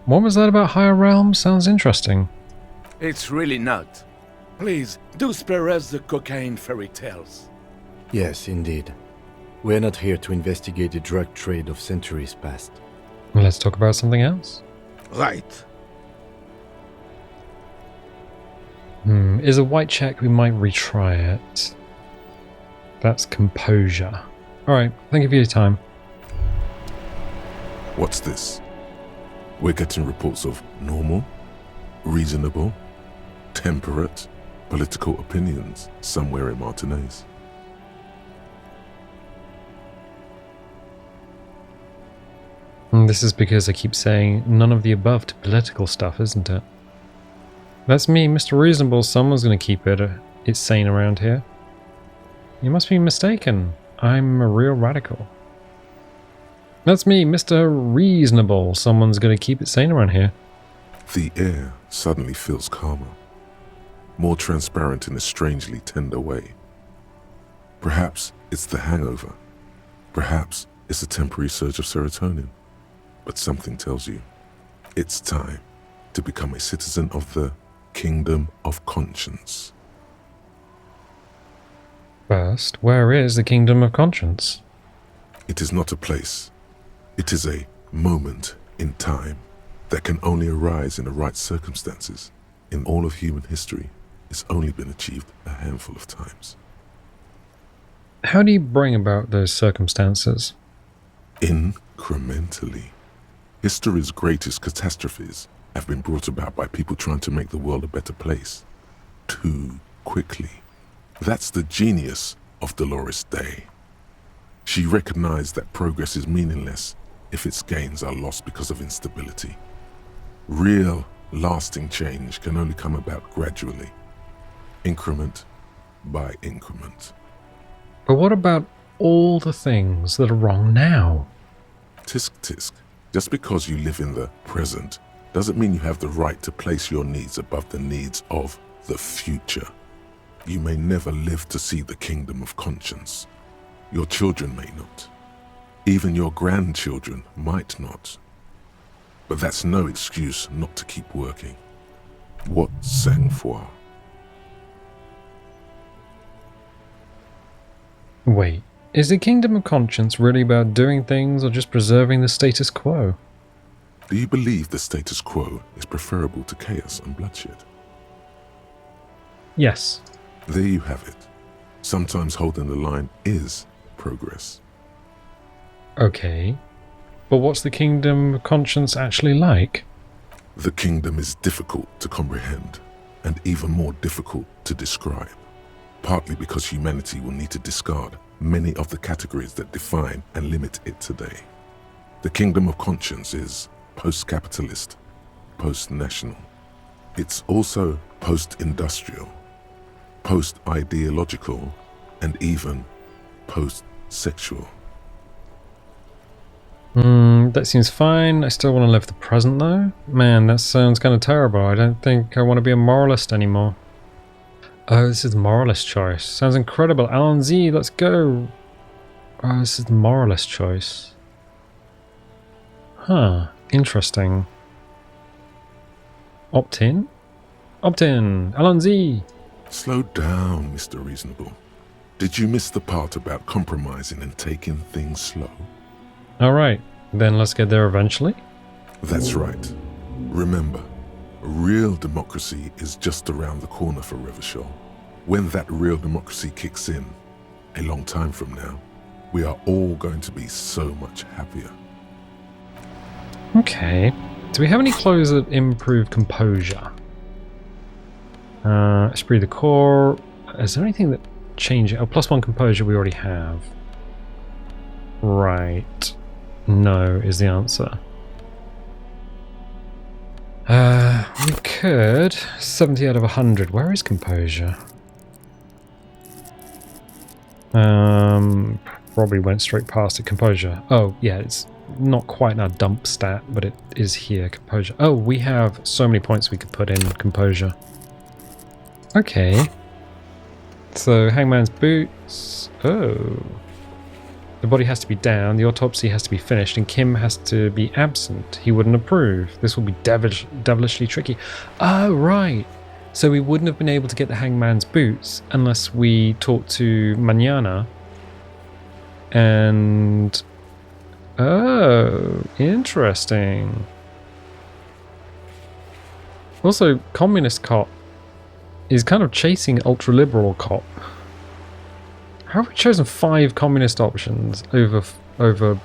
What was that about higher realms? Sounds interesting. It's really not. Please, do spare us the cocaine fairy tales. Yes, indeed. We're not here to investigate the drug trade of centuries past. Let's talk about something else. Right. Is a white check, we might retry it. That's composure. Alright, thank you for your time. What's this? We're getting reports of normal, reasonable, temperate political opinions somewhere in Martinez. And this is because I keep saying none of the above to political stuff, isn't it? That's me, Mr. Reasonable. Someone's going to keep it sane around here. You must be mistaken. I'm a real radical. That's me, Mr. Reasonable. Someone's going to keep it sane around here. The air suddenly feels calmer, more transparent in a strangely tender way. Perhaps it's the hangover. Perhaps it's a temporary surge of serotonin. But something tells you it's time to become a citizen of the Kingdom of Conscience. First, where is the Kingdom of Conscience? It is not a place. It is a moment in time that can only arise in the right circumstances. In all of human history, it's only been achieved a handful of times. How do you bring about those circumstances? Incrementally. History's greatest catastrophes have been brought about by people trying to make the world a better place. Too quickly. That's the genius of Dolores Day. She recognized that progress is meaningless if its gains are lost because of instability. Real, lasting change can only come about gradually, increment by increment. But what about all the things that are wrong now? Tisk tisk. Just because you live in the present doesn't mean you have the right to place your needs above the needs of the future. You may never live to see the kingdom of conscience. Your children may not. Even your grandchildren might not. But that's no excuse not to keep working. What sang-froid? Wait, is the kingdom of conscience really about doing things or just preserving the status quo? Do you believe the status quo is preferable to chaos and bloodshed? Yes. There you have it. Sometimes holding the line is progress. Okay. But what's the kingdom of conscience actually like? The kingdom is difficult to comprehend, and even more difficult to describe, partly because humanity will need to discard many of the categories that define and limit it today. The kingdom of conscience is post-capitalist, post-national. It's also post-industrial, post-ideological, and even post-sexual. That seems fine. I still want to live the present though. Man, that sounds kind of terrible. I don't think I want to be a moralist anymore. Oh, this is the moralist choice. Sounds incredible. Alan Z, let's go. Oh, this is the moralist choice. Huh, interesting. Opt in? Opt in. Alan Z. Slow down, Mr. Reasonable. Did you miss the part about compromising and taking things slow? Alright, then let's get there eventually. That's right. Remember, real democracy is just around the corner for Revachol. When that real democracy kicks in, a long time from now, we are all going to be so much happier. Okay. Do we have any clothes that improve composure? Esprit de corps. Is there anything that changes? Oh, +1 composure we already have. Right. No is the answer. We could. 70 out of 100. Where is composure? Probably went straight past it. Composure. Oh, yeah, it's not quite our dump stat, but it is here. Composure. Oh, we have so many points we could put in composure. Okay. So, Hangman's boots. Oh. The body has to be down, the autopsy has to be finished, and Kim has to be absent. He wouldn't approve. This will be devilishly tricky. Oh, right. So we wouldn't have been able to get the hangman's boots unless we talked to Mañana. And... oh, interesting. Also, Communist Cop is kind of chasing ultra-liberal Cop. How have we chosen 5 communist options over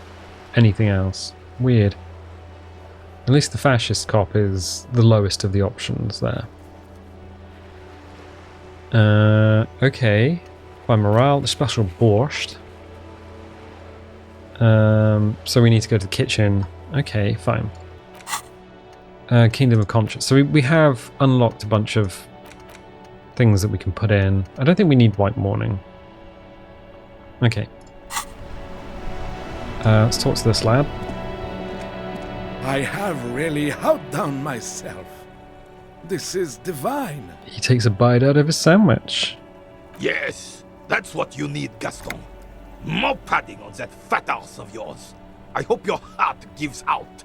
anything else? Weird. At least the fascist cop is the lowest of the options there. Okay. By morale, the special borscht. So we need to go to the kitchen. Okay, fine. Kingdom of Conscience. So we have unlocked a bunch of things that we can put in. I don't think we need White Morning. Okay. Let's talk to this lad. I have really outdone myself. This is divine. He takes a bite out of his sandwich. Yes, that's what you need, Gaston. More padding on that fat ass of yours. I hope your heart gives out.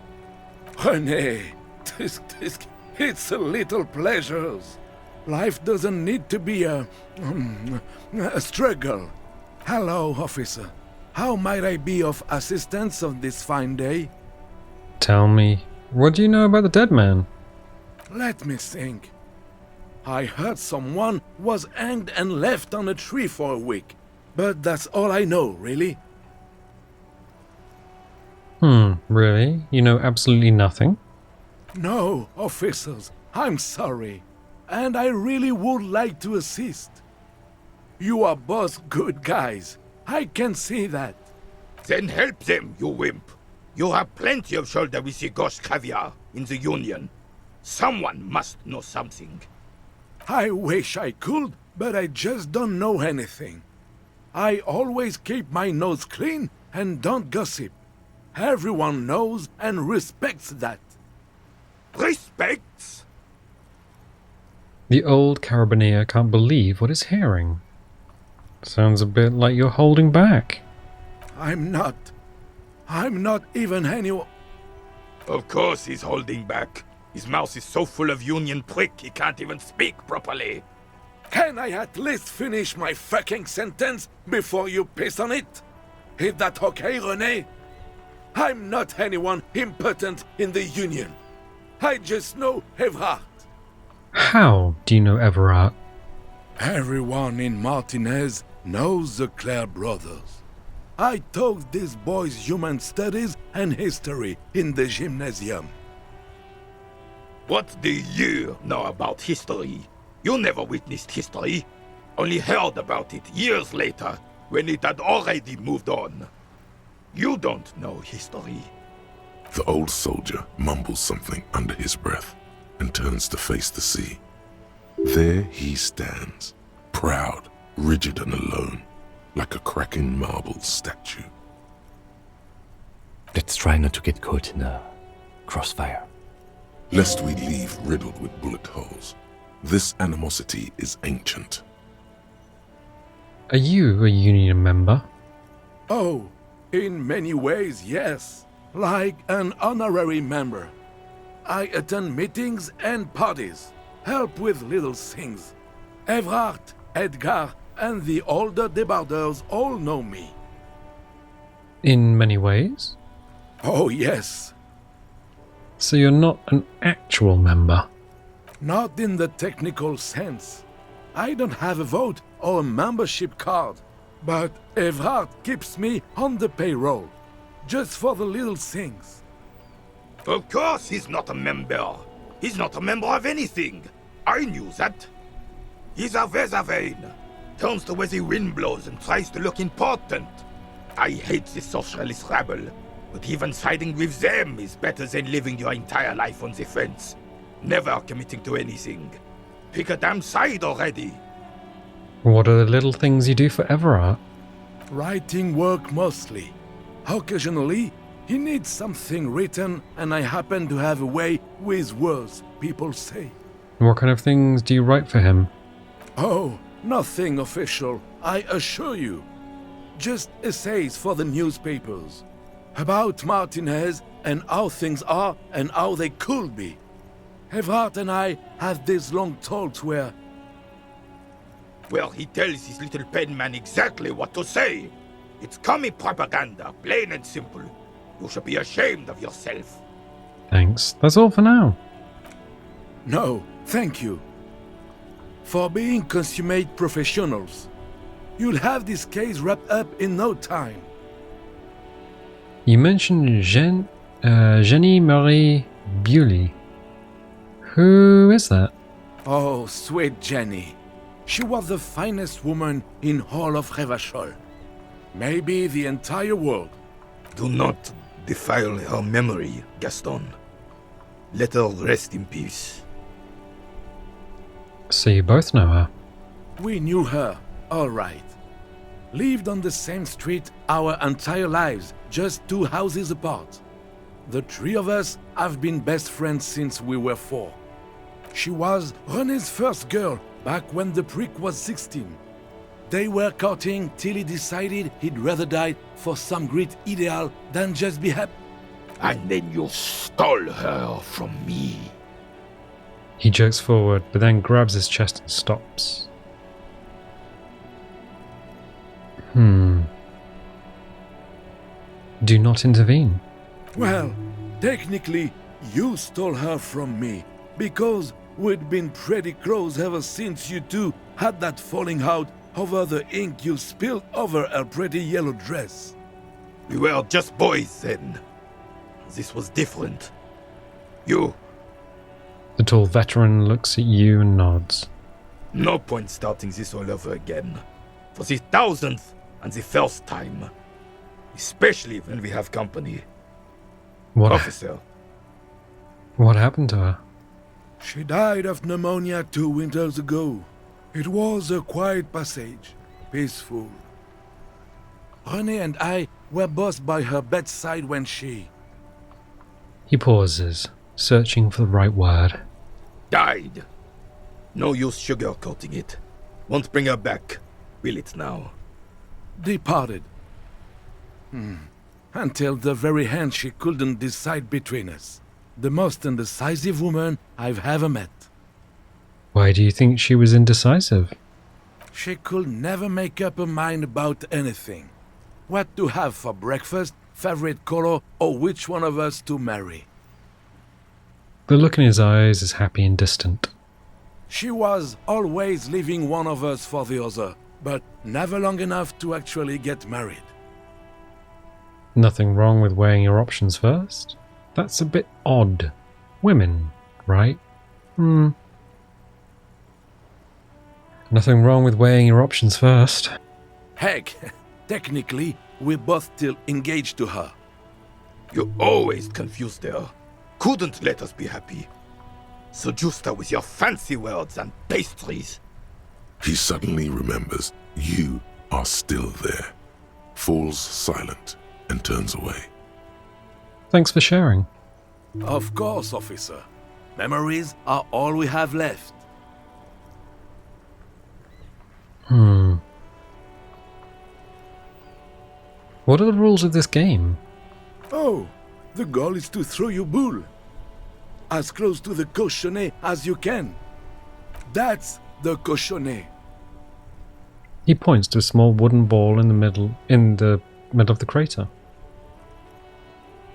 René, it's a little pleasures. Life doesn't need to be a struggle. Hello, officer. How might I be of assistance on this fine day? Tell me, what do you know about the dead man? Let me think. I heard someone was hanged and left on a tree for a week. But that's all I know, really. Really? You know absolutely nothing? No, officers, I'm sorry. And I really would like to assist. You are both good guys. I can see that. Then help them, you wimp. You have plenty of shoulder with the ghost caviar in the Union. Someone must know something. I wish I could, but I just don't know anything. I always keep my nose clean and don't gossip. Everyone knows and respects that. Respects? The old carabiner can't believe what he's hearing. Sounds a bit like you're holding back. I'm not even anyone. Of course he's holding back. His mouth is so full of union prick he can't even speak properly. Can I at least finish my fucking sentence before you piss on it? Is that okay, René? I'm not anyone important in the Union. I just know Evrart. How do you know Evrart? Everyone in Martinez knows the Clare brothers. I taught these boys human studies and history in the gymnasium. What do you know about history? You never witnessed history, only heard about it years later, when it had already moved on. You don't know history. The old soldier mumbles something under his breath and turns to face the sea. There he stands, proud, rigid and alone, like a cracking marble statue. Let's try not to get caught in a crossfire. Lest we leave riddled with bullet holes. This animosity is ancient. Are you a Union member? Oh, in many ways, yes. Like an honorary member. I attend meetings and parties, help with little things. Evrart, Edgar, and the older debarders all know me. In many ways? Oh, yes. So you're not an actual member? Not in the technical sense. I don't have a vote or a membership card, but Evrart keeps me on the payroll, just for the little things. Of course he's not a member. He's not a member of anything. I knew that. He's a Vezavain. Turns to where the wind blows and tries to look important. I hate this socialist rabble, but even siding with them is better than living your entire life on the fence. Never committing to anything. Pick a damn side already. What are the little things you do for Evrart? Writing work mostly. Occasionally, he needs something written, and I happen to have a way with words, people say. What kind of things do you write for him? Oh, nothing official, I assure you. Just essays for the newspapers. About Martinez and how things are and how they could be. Evrart and I have these long talks where... Well, he tells his little pen man exactly what to say. It's commie propaganda, plain and simple. You should be ashamed of yourself. Thanks. That's all for now. No, thank you. For being consummate professionals. You'll have this case wrapped up in no time. You mentioned Jenny Marie Bewley. Who is that? Oh, sweet Jenny. She was the finest woman in all of Revachol. Maybe the entire world. Do not defile her memory, Gaston. Let her rest in peace. So you both know her? We knew her, all right. Lived on the same street our entire lives, just 2 houses apart. The 3 of us have been best friends since we were 4. She was René's first girl back when the prick was 16. They were courting till he decided he'd rather die for some great ideal than just be happy. And then you stole her from me. He jerks forward, but then grabs his chest and stops. Do not intervene. Well, technically, you stole her from me, because we'd been pretty close ever since you two had that falling out over the ink you spilled over her pretty yellow dress. We were just boys then. This was different. You... The tall veteran looks at you and nods. No point starting this all over again. For the 1000th and the first time. Especially when we have company. What? Officer. What happened to her? She died of pneumonia 2 winters ago. It was a quiet passage, peaceful. René and I were both by her bedside when she... He pauses, searching for the right word. Died. No use sugarcoating it. Won't bring her back. Will it now? Departed. Until the very hand she couldn't decide between us. The most indecisive woman I've ever met. Why do you think she was indecisive? She could never make up her mind about anything. What to have for breakfast, favorite color, or which one of us to marry. The look in his eyes is happy and distant. She was always leaving one of us for the other, but never long enough to actually get married. Nothing wrong with weighing your options first? That's a bit odd. Women, right? Nothing wrong with weighing your options first. Heck, technically, we're both still engaged to her. You always confused her. Couldn't let us be happy. Seduced her with your fancy words and pastries. He suddenly remembers you are still there, falls silent, and turns away. Thanks for sharing. Of course, officer. Memories are all we have left. What are the rules of this game? Oh, the goal is to throw your bull. As close to the cochonnet as you can. That's the cochonnet. He points to a small wooden ball in the middle of the crater.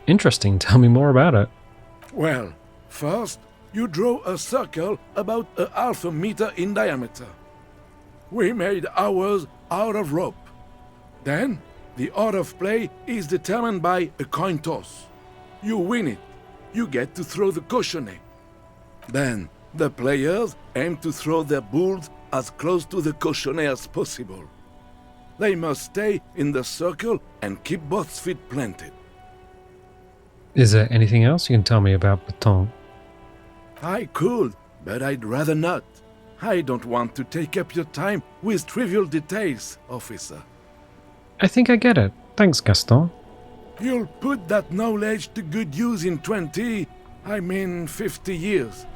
Interesting, tell me more about it. Well, first, you draw a circle about a half a meter in diameter. We made ours out of rope. Then, the order of play is determined by a coin toss. You win it. You get to throw the cochonnet. Then, the players aim to throw their bulls as close to the cochonnet as possible. They must stay in the circle and keep both feet planted. Is there anything else you can tell me about Pétanque? I could, but I'd rather not. I don't want to take up your time with trivial details, officer. I think I get it. Thanks, Gaston. You'll put that knowledge to good use in 50 years.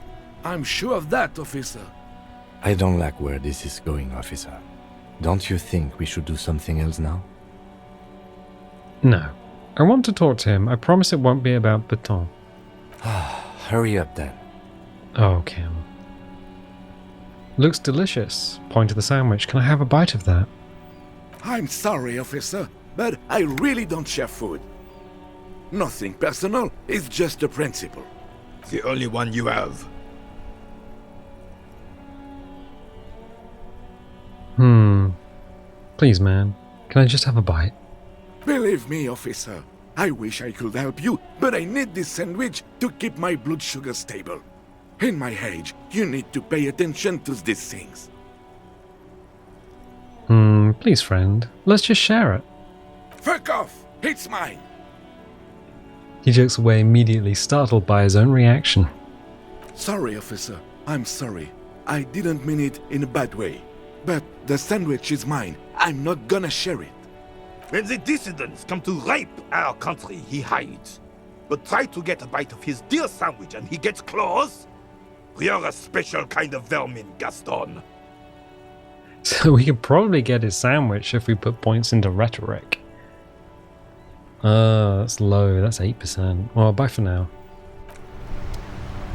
I'm sure of that, officer. I don't like where this is going, officer. Don't you think we should do something else now? No. I want to talk to him. I promise it won't be about Pétanque. Hurry up then. Oh, Kim. Looks delicious. Point to the sandwich. Can I have a bite of that? I'm sorry, officer, but I really don't share food. Nothing personal, it's just a principle. The only one you have. Please, man. Can I just have a bite? Believe me, officer, I wish I could help you, but I need this sandwich to keep my blood sugar stable. In my age, you need to pay attention to these things. Please, friend. Let's just share it. Fuck off! It's mine! He jerks away immediately, startled by his own reaction. Sorry, officer. I'm sorry. I didn't mean it in a bad way. But the sandwich is mine. I'm not gonna share it. When the dissidents come to rape our country, he hides. But try to get a bite of his dear sandwich and he gets close. You're a special kind of vermin, Gaston. So we could probably get his sandwich if we put points into rhetoric. That's low. That's 8%. Well, bye for now.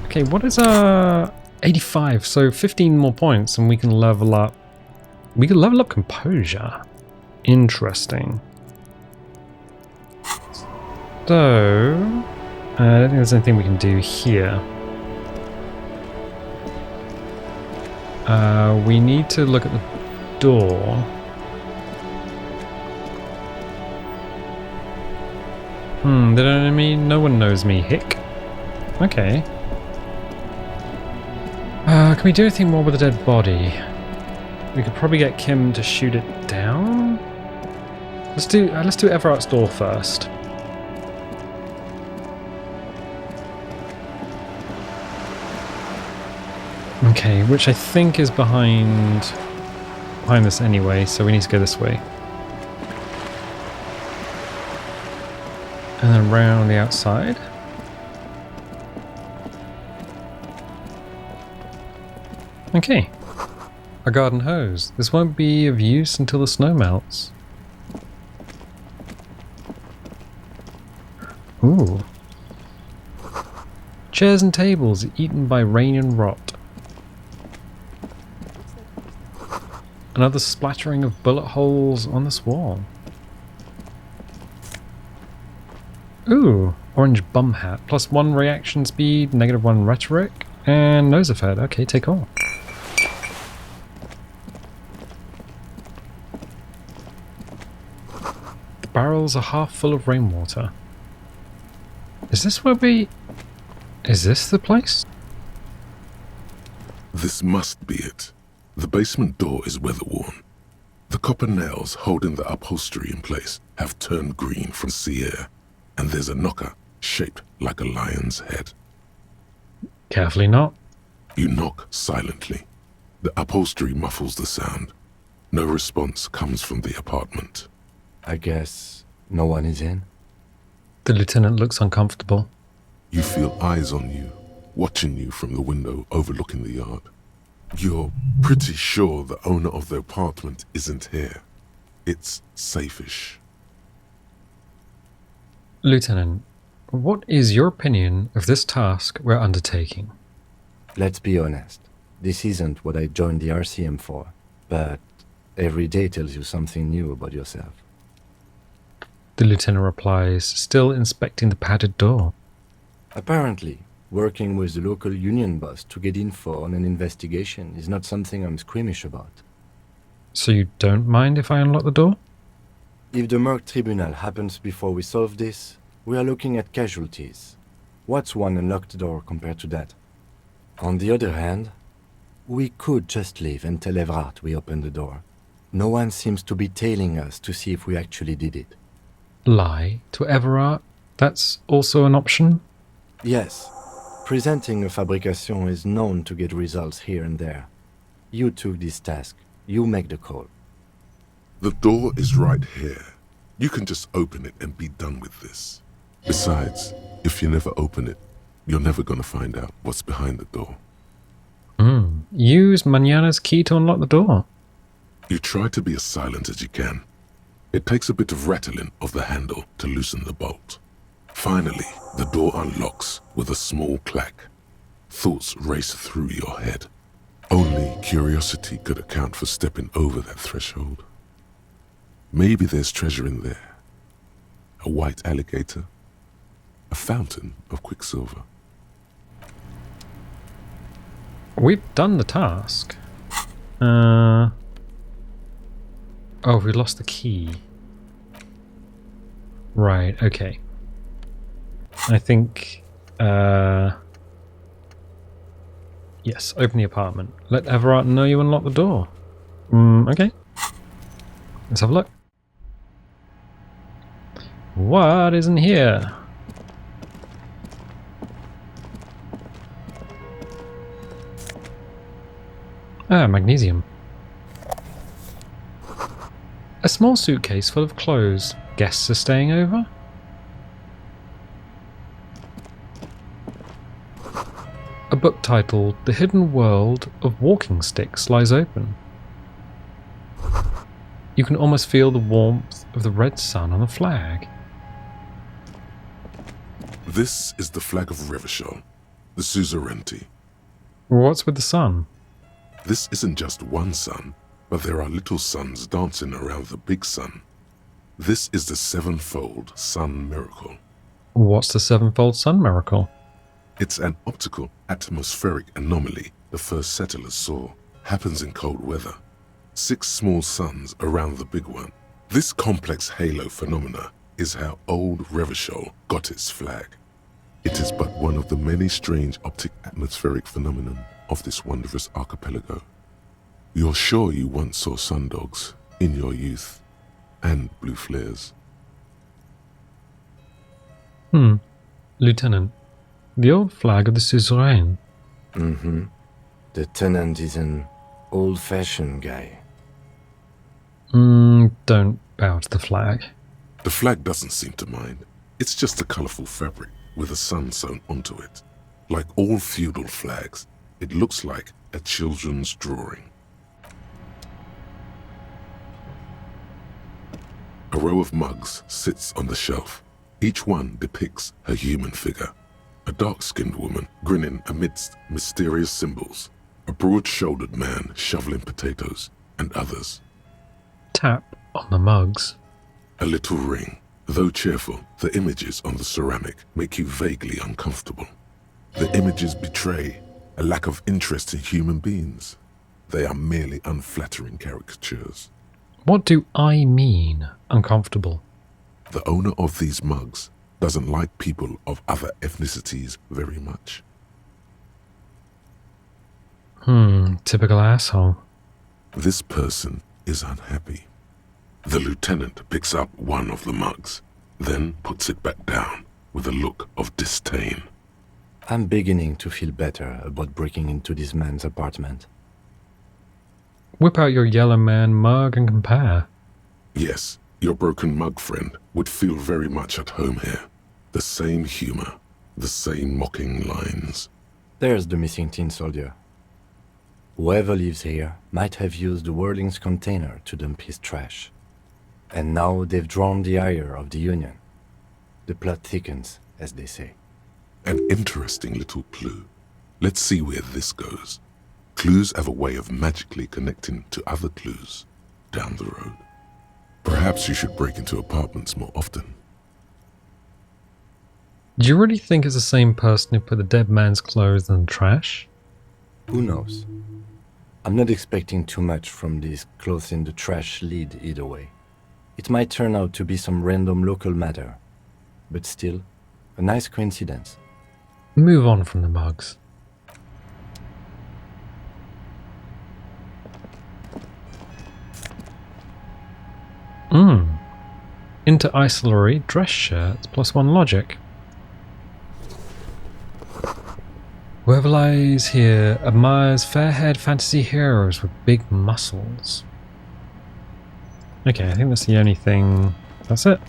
Okay, what is 85? So 15 more points and we can level up. We can level up composure. Interesting. So, I don't think there's anything we can do here. We need to look at the door. They don't know me? No one knows me. Hick. Okay. Can we do anything more with the dead body? We could probably get Kim to shoot it down. Let's do Evrart's door first. Okay, which I think is behind this anyway, so we need to go this way. And then round the outside. Okay. A garden hose. This won't be of use until the snow melts. Ooh. Chairs and tables eaten by rain and rot. Another splattering of bullet holes on this wall. Ooh, orange bum hat. +1 reaction speed, -1 rhetoric, and nose effect. Okay, take all. The barrels are half full of rainwater. Is this where we... Is this the place? This must be it. The basement door is weather-worn. The copper nails holding the upholstery in place have turned green from sea air, and there's a knocker shaped like a lion's head. Carefully not. You knock silently. The upholstery muffles the sound. No response comes from the apartment. I guess no one is in? The lieutenant looks uncomfortable. You feel eyes on you, watching you from the window overlooking the yard. You're pretty sure the owner of the apartment isn't here. It's safe-ish. Lieutenant, what is your opinion of this task we're undertaking? Let's be honest. This isn't what I joined the RCM for, but every day tells you something new about yourself. The lieutenant replies, still inspecting the padded door. Apparently, working with the local union boss to get info on an investigation is not something I'm squeamish about. So you don't mind if I unlock the door? If the Merc Tribunal happens before we solve this, we are looking at casualties. What's one unlocked door compared to that? On the other hand, we could just leave and tell Evrart we opened the door. No one seems to be tailing us to see if we actually did it. Lie to Evrart? That's also an option? Yes. Presenting a fabrication is known to get results here and there. You took this task. You make the call. The door is right here. You can just open it and be done with this. Besides, if you never open it, you're never gonna find out what's behind the door. Use Mañana's key to unlock the door. You try to be as silent as you can. It takes a bit of rattling of the handle to loosen the bolt. Finally, the door unlocks with a small clack. Thoughts race through your head. Only curiosity could account for stepping over that threshold. Maybe there's treasure in there. A white alligator. A fountain of quicksilver. We've done the task. Oh, we lost the key. Right, okay. I think, yes, open the apartment. Let Evrart know you unlocked the door. Okay. Let's have a look. What isn't here? Ah, magnesium. A small suitcase full of clothes. Guests are staying over? A book titled The Hidden World of Walking Sticks lies open. You can almost feel the warmth of the red sun on the flag. This is the flag of Revachol, the suzerainty. What's with the sun? This isn't just one sun, but there are little suns dancing around the big sun. This is the sevenfold sun miracle. What's the sevenfold sun miracle? It's an optical atmospheric anomaly the first settlers saw. Happens in cold weather. 6 small suns around the big one. This complex halo phenomena is how old Revachol got its flag. It is but one of the many strange optic atmospheric phenomenon of this wondrous archipelago. You're sure you once saw sundogs in your youth, and blue flares. Lieutenant, the old flag of the suzerain. The tenant is an old-fashioned guy. Don't bow to the flag. The flag doesn't seem to mind. It's just a colorful fabric with a sun sewn onto it. Like all feudal flags, it looks like a children's drawing. A row of mugs sits on the shelf. Each one depicts a human figure. A dark-skinned woman grinning amidst mysterious symbols. A broad-shouldered man shoveling potatoes, and others. Tap on the mugs. A little ring. Though cheerful, the images on the ceramic make you vaguely uncomfortable. The images betray a lack of interest in human beings. They are merely unflattering caricatures. What do I mean, uncomfortable? The owner of these mugs doesn't like people of other ethnicities very much. Typical asshole. This person is unhappy. The lieutenant picks up one of the mugs, then puts it back down with a look of disdain. I'm beginning to feel better about breaking into this man's apartment. Whip out your yellow man mug and compare. Yes, your broken mug friend would feel very much at home here. The same humor, the same mocking lines. There's the missing tin soldier. Whoever lives here might have used the Whirling's container to dump his trash. And now they've drawn the ire of the Union. The plot thickens, as they say. An interesting little clue. Let's see where this goes. Clues have a way of magically connecting to other clues down the road. Perhaps you should break into apartments more often. Do you really think it's the same person who put the dead man's clothes in the trash? Who knows? I'm not expecting too much from this clothes in the trash lead either way. It might turn out to be some random local matter, but still, a nice coincidence. Move on from the mugs. Inter-isolary dress shirts +1 logic. Whoever lies here admires fair-haired fantasy heroes with big muscles. Okay, I think that's the only thing. That's it.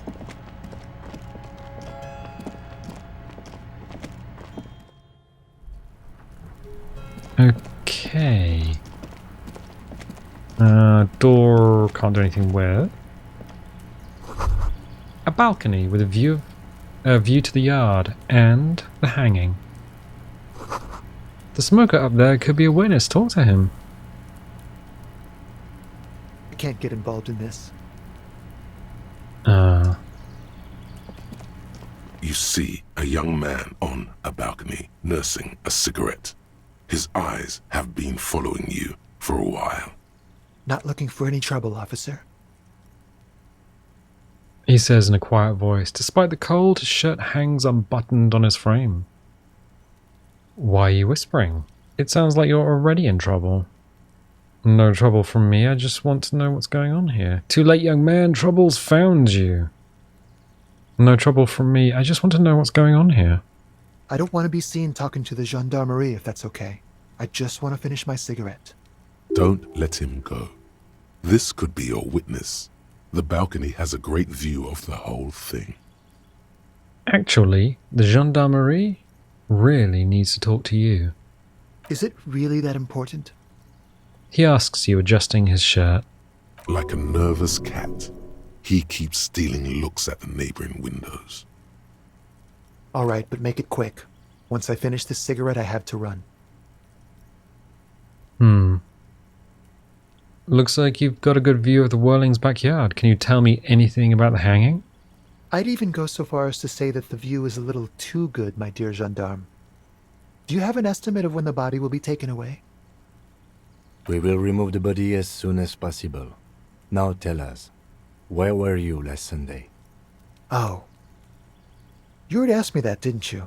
Okay. Door can't do anything with. A balcony with a view to the yard and the hanging. The smoker up there could be a witness. Talk to him. I can't get involved in this. You see a young man on a balcony nursing a cigarette. His eyes have been following you for a while. Not looking for any trouble, officer. He says in a quiet voice. Despite the cold, his shirt hangs unbuttoned on his frame. Why are you whispering? It sounds like you're already in trouble. No trouble from me, I just want to know what's going on here. Too late, young man, trouble's found you. No trouble from me, I just want to know what's going on here. I don't want to be seen talking to the gendarmerie if that's okay. I just want to finish my cigarette. Don't let him go. This could be your witness. The balcony has a great view of the whole thing. Actually, the gendarmerie really needs to talk to you. Is it really that important? He asks you, adjusting his shirt. Like a nervous cat, he keeps stealing looks at the neighboring windows. All right, but make it quick. Once I finish this cigarette, I have to run. Looks like you've got a good view of the Whirling's backyard. Can you tell me anything about the hanging? I'd even go so far as to say that the view is a little too good, my dear gendarme. Do you have an estimate of when the body will be taken away? We will remove the body as soon as possible. Now tell us, where were you last Sunday? Oh. You already asked me that, didn't you?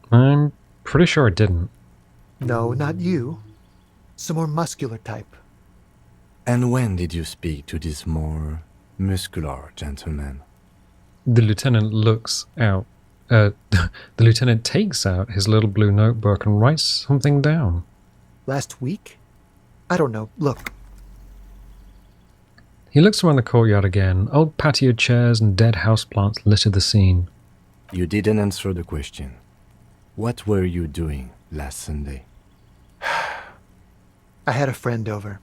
I'm pretty sure I didn't. No, not you. Some more muscular type. And when did you speak to this more muscular gentleman? The lieutenant looks out. The lieutenant takes out his little blue notebook and writes something down. Last week? I don't know. Look. He looks around the courtyard again. Old patio chairs and dead houseplants litter the scene. You didn't answer the question. What were you doing last Sunday. I had a friend over.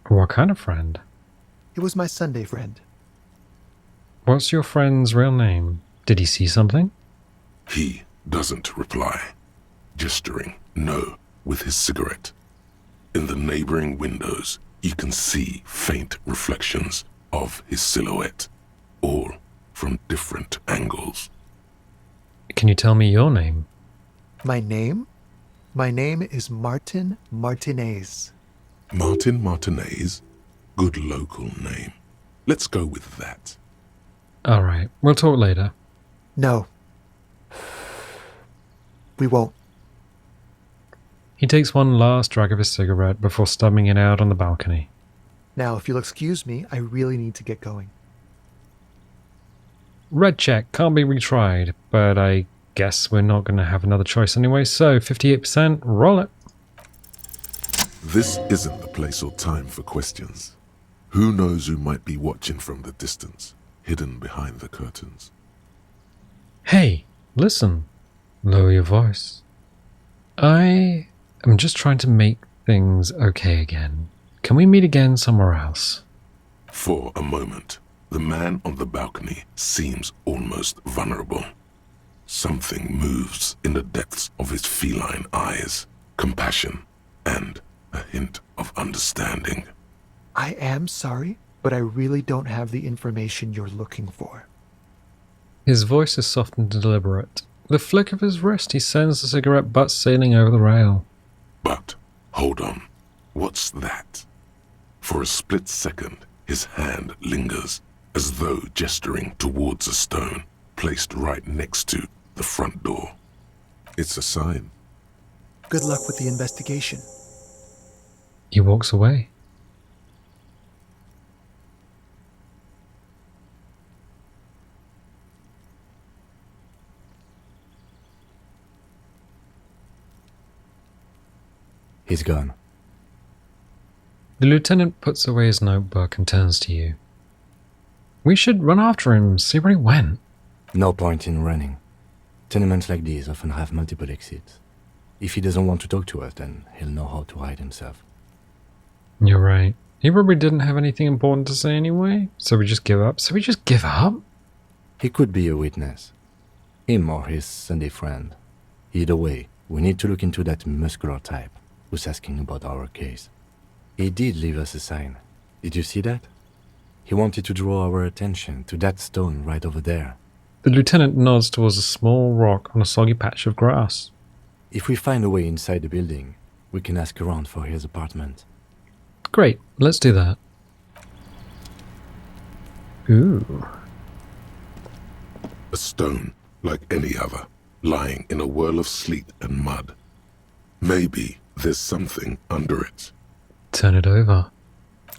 What kind of friend? It was my Sunday friend. What's your friend's real name? Did he see something? He doesn't reply, gesturing no with his cigarette. In the neighboring windows, you can see faint reflections of his silhouette, all from different angles. Can you tell me your name? My name? My name is Martin Martinez. Martin Martinez? Good local name. Let's go with that. Alright, we'll talk later. No. We won't. He takes one last drag of his cigarette before stubbing it out on the balcony. Now, if you'll excuse me, I really need to get going. Red check, can't be retried, but I guess we're not going to have another choice anyway, so 58%, roll it. This isn't the place or time for questions. Who knows who might be watching from the distance, hidden behind the curtains? Hey, listen. Lower your voice. I am just trying to make things okay again. Can we meet again somewhere else? For a moment, the man on the balcony seems almost vulnerable. Something moves in the depths of his feline eyes, compassion, and a hint of understanding. I am sorry, but I really don't have the information you're looking for. His voice is soft and deliberate. With a flick of his wrist, he sends the cigarette butt sailing over the rail. But, hold on, what's that? For a split second, his hand lingers, as though gesturing towards a stone placed right next to the front door. It's a sign. Good luck with the investigation. He walks away. He's gone. The lieutenant puts away his notebook and turns to you. We should run after him, see where he went. No point in running. Tenements like these often have multiple exits. If he doesn't want to talk to us, then he'll know how to hide himself. You're right. He probably didn't have anything important to say anyway, so we just give up. So we just give up? He could be a witness. Him or his Sunday friend. Either way, we need to look into that muscular type who's asking about our case. He did leave us a sign. Did you see that? He wanted to draw our attention to that stone right over there. The lieutenant nods towards a small rock on a soggy patch of grass. If we find a way inside the building, we can ask around for his apartment. Great, let's do that. Ooh. A stone, like any other, lying in a whirl of sleet and mud. Maybe there's something under it. Turn it over.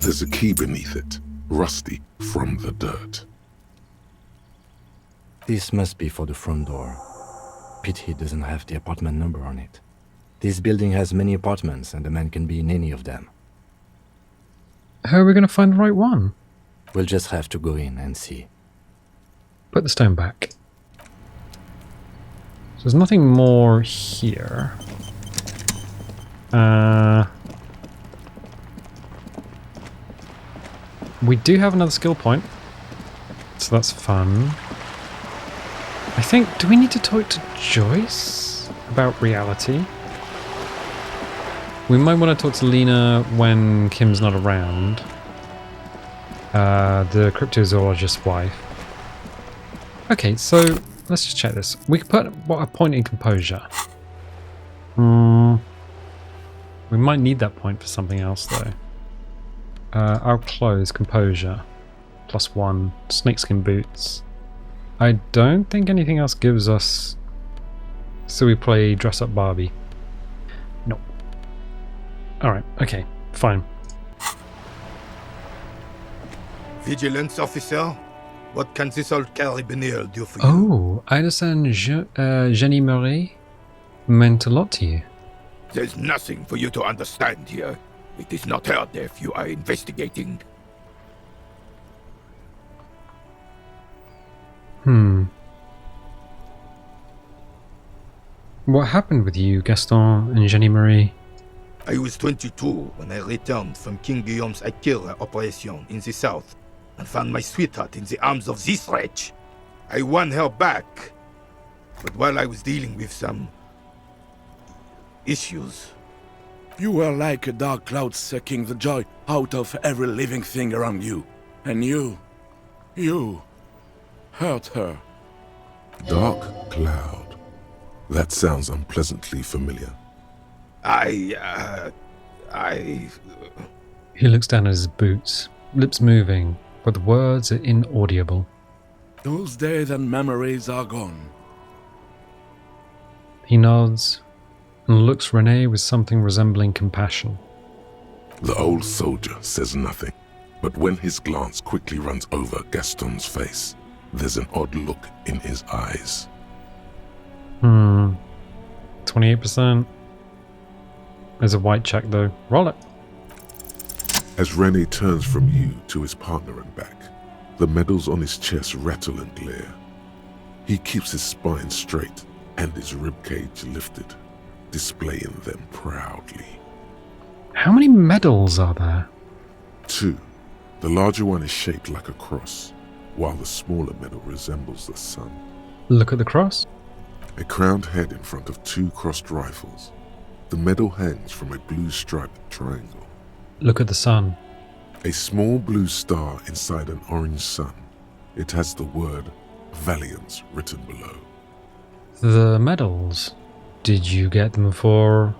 There's a key beneath it, rusty from the dirt. This must be for the front door. Pity doesn't have the apartment number on it. This building has many apartments and the man can be in any of them. How are we going to find the right one? We'll just have to go in and see. Put the stone back. So there's nothing more here. We do have another skill point, so that's fun. I think, do we need to talk to Joyce about reality? We might want to talk to Lena when Kim's not around. The cryptozoologist's wife. Okay, so let's just check this. We could put a point in composure. We might need that point for something else though. Our clothes, composure, +1, snakeskin boots. I don't think anything else gives us. So we play dress up Barbie. Nope. Alright, okay, fine. Vigilance officer, what can this old carabinier do for you? Oh, I understand Jenny Murray meant a lot to you. There's nothing for you to understand here. It is not her death you are investigating. What happened with you, Gaston and Jenny Marie? I was 22 when I returned from King Guillaume's Akira operation in the south and found my sweetheart in the arms of this wretch. I won her back, but while I was dealing with some issues. You were like a dark cloud sucking the joy out of every living thing around you. And you hurt her. Dark cloud. That sounds unpleasantly familiar. I... He looks down at his boots, lips moving, but the words are inaudible. Those days and memories are gone. He nods and looks Renee with something resembling compassion. The old soldier says nothing, but when his glance quickly runs over Gaston's face, there's an odd look in his eyes. 28%. There's a white check though. Roll it. As Rene turns from you to his partner and back, the medals on his chest rattle and glare. He keeps his spine straight and his ribcage lifted, displaying them proudly. How many medals are there? 2. The larger one is shaped like a cross, while the smaller medal resembles the sun. Look at the cross. A crowned head in front of 2 crossed rifles. The medal hangs from a blue striped triangle. Look at the sun. A small blue star inside an orange sun. It has the word Valiance written below. The medals. Did you get them for...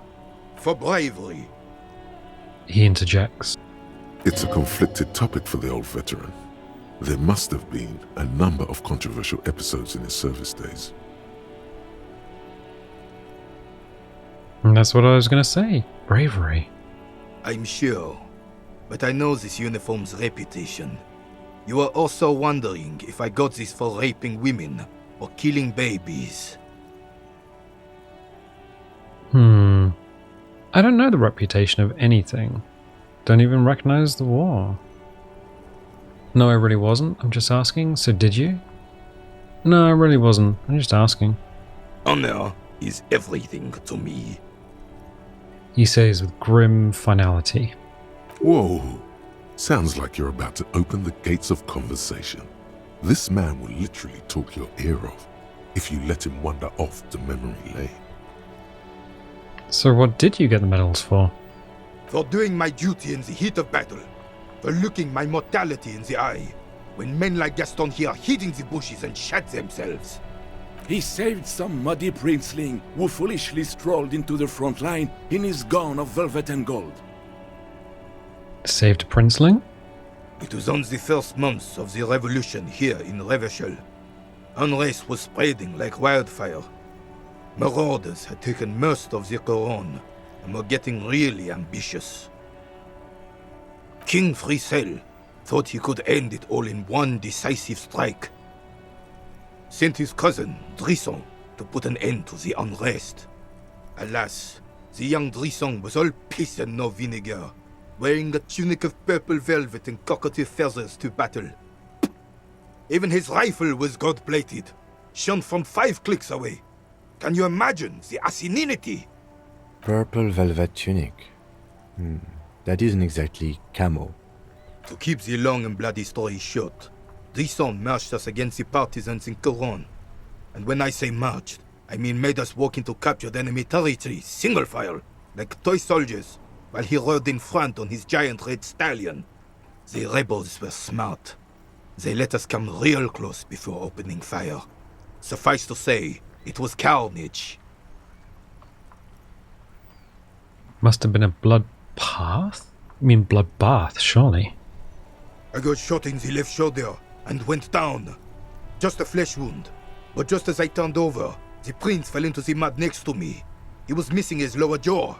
For bravery. He interjects. It's a conflicted topic for the old veteran. There must have been a number of controversial episodes in his service days. And that's what I was going to say. Bravery. I'm sure, but I know this uniform's reputation. You are also wondering if I got this for raping women or killing babies. I don't know the reputation of anything. Don't even recognize the war. No, I really wasn't. I'm just asking. So did you? No, I really wasn't. I'm just asking. Honor is everything to me. He says with grim finality. Whoa. Sounds like you're about to open the gates of conversation. This man will literally talk your ear off if you let him wander off to memory lane. So what did you get the medals for? For doing my duty in the heat of battle. For looking my mortality in the eye. When men like Gaston here hid in the bushes and shat themselves. He saved some muddy princeling who foolishly strolled into the front line in his gown of velvet and gold. Saved a princeling? It was on the first months of the revolution here in Revachol. Unrest was spreading like wildfire. Marauders had taken most of the Couronne and were getting really ambitious. King Frisel thought he could end it all in one decisive strike. Sent his cousin, Drisson, to put an end to the unrest. Alas, the young Drisson was all piss and no vinegar, wearing a tunic of purple velvet and cockatiel feathers to battle. Even his rifle was gold-plated, shone from 5 clicks away. Can you imagine the asininity? Purple velvet tunic. That isn't exactly camo. To keep the long and bloody story short, Drisson marched us against the partisans in Couronne. And when I say marched, I mean made us walk into captured enemy territory, single file, like toy soldiers, while he rode in front on his giant red stallion. The rebels were smart. They let us come real close before opening fire. Suffice to say, it was carnage. Must have been a blood path? I mean bloodbath, surely. I got shot in the left shoulder and went down. Just a flesh wound. But just as I turned over, the prince fell into the mud next to me. He was missing his lower jaw.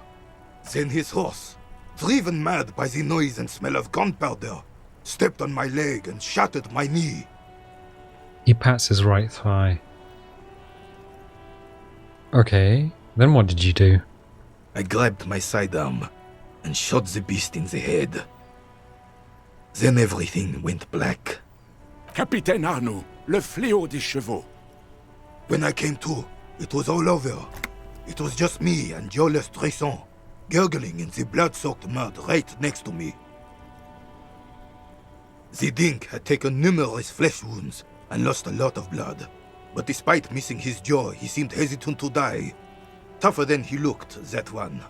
Then his horse, driven mad by the noise and smell of gunpowder, stepped on my leg and shattered my knee. He pats his right thigh. Okay, then what did you do? I grabbed my sidearm and shot the beast in the head. Then everything went black. Capitaine Arnoux, le fléau des chevaux. When I came to, it was all over. It was just me and wildest Tresson, gurgling in the blood-soaked mud right next to me. The Dink had taken numerous flesh wounds and lost a lot of blood. But despite missing his jaw, he seemed hesitant to die. Tougher than he looked, that one.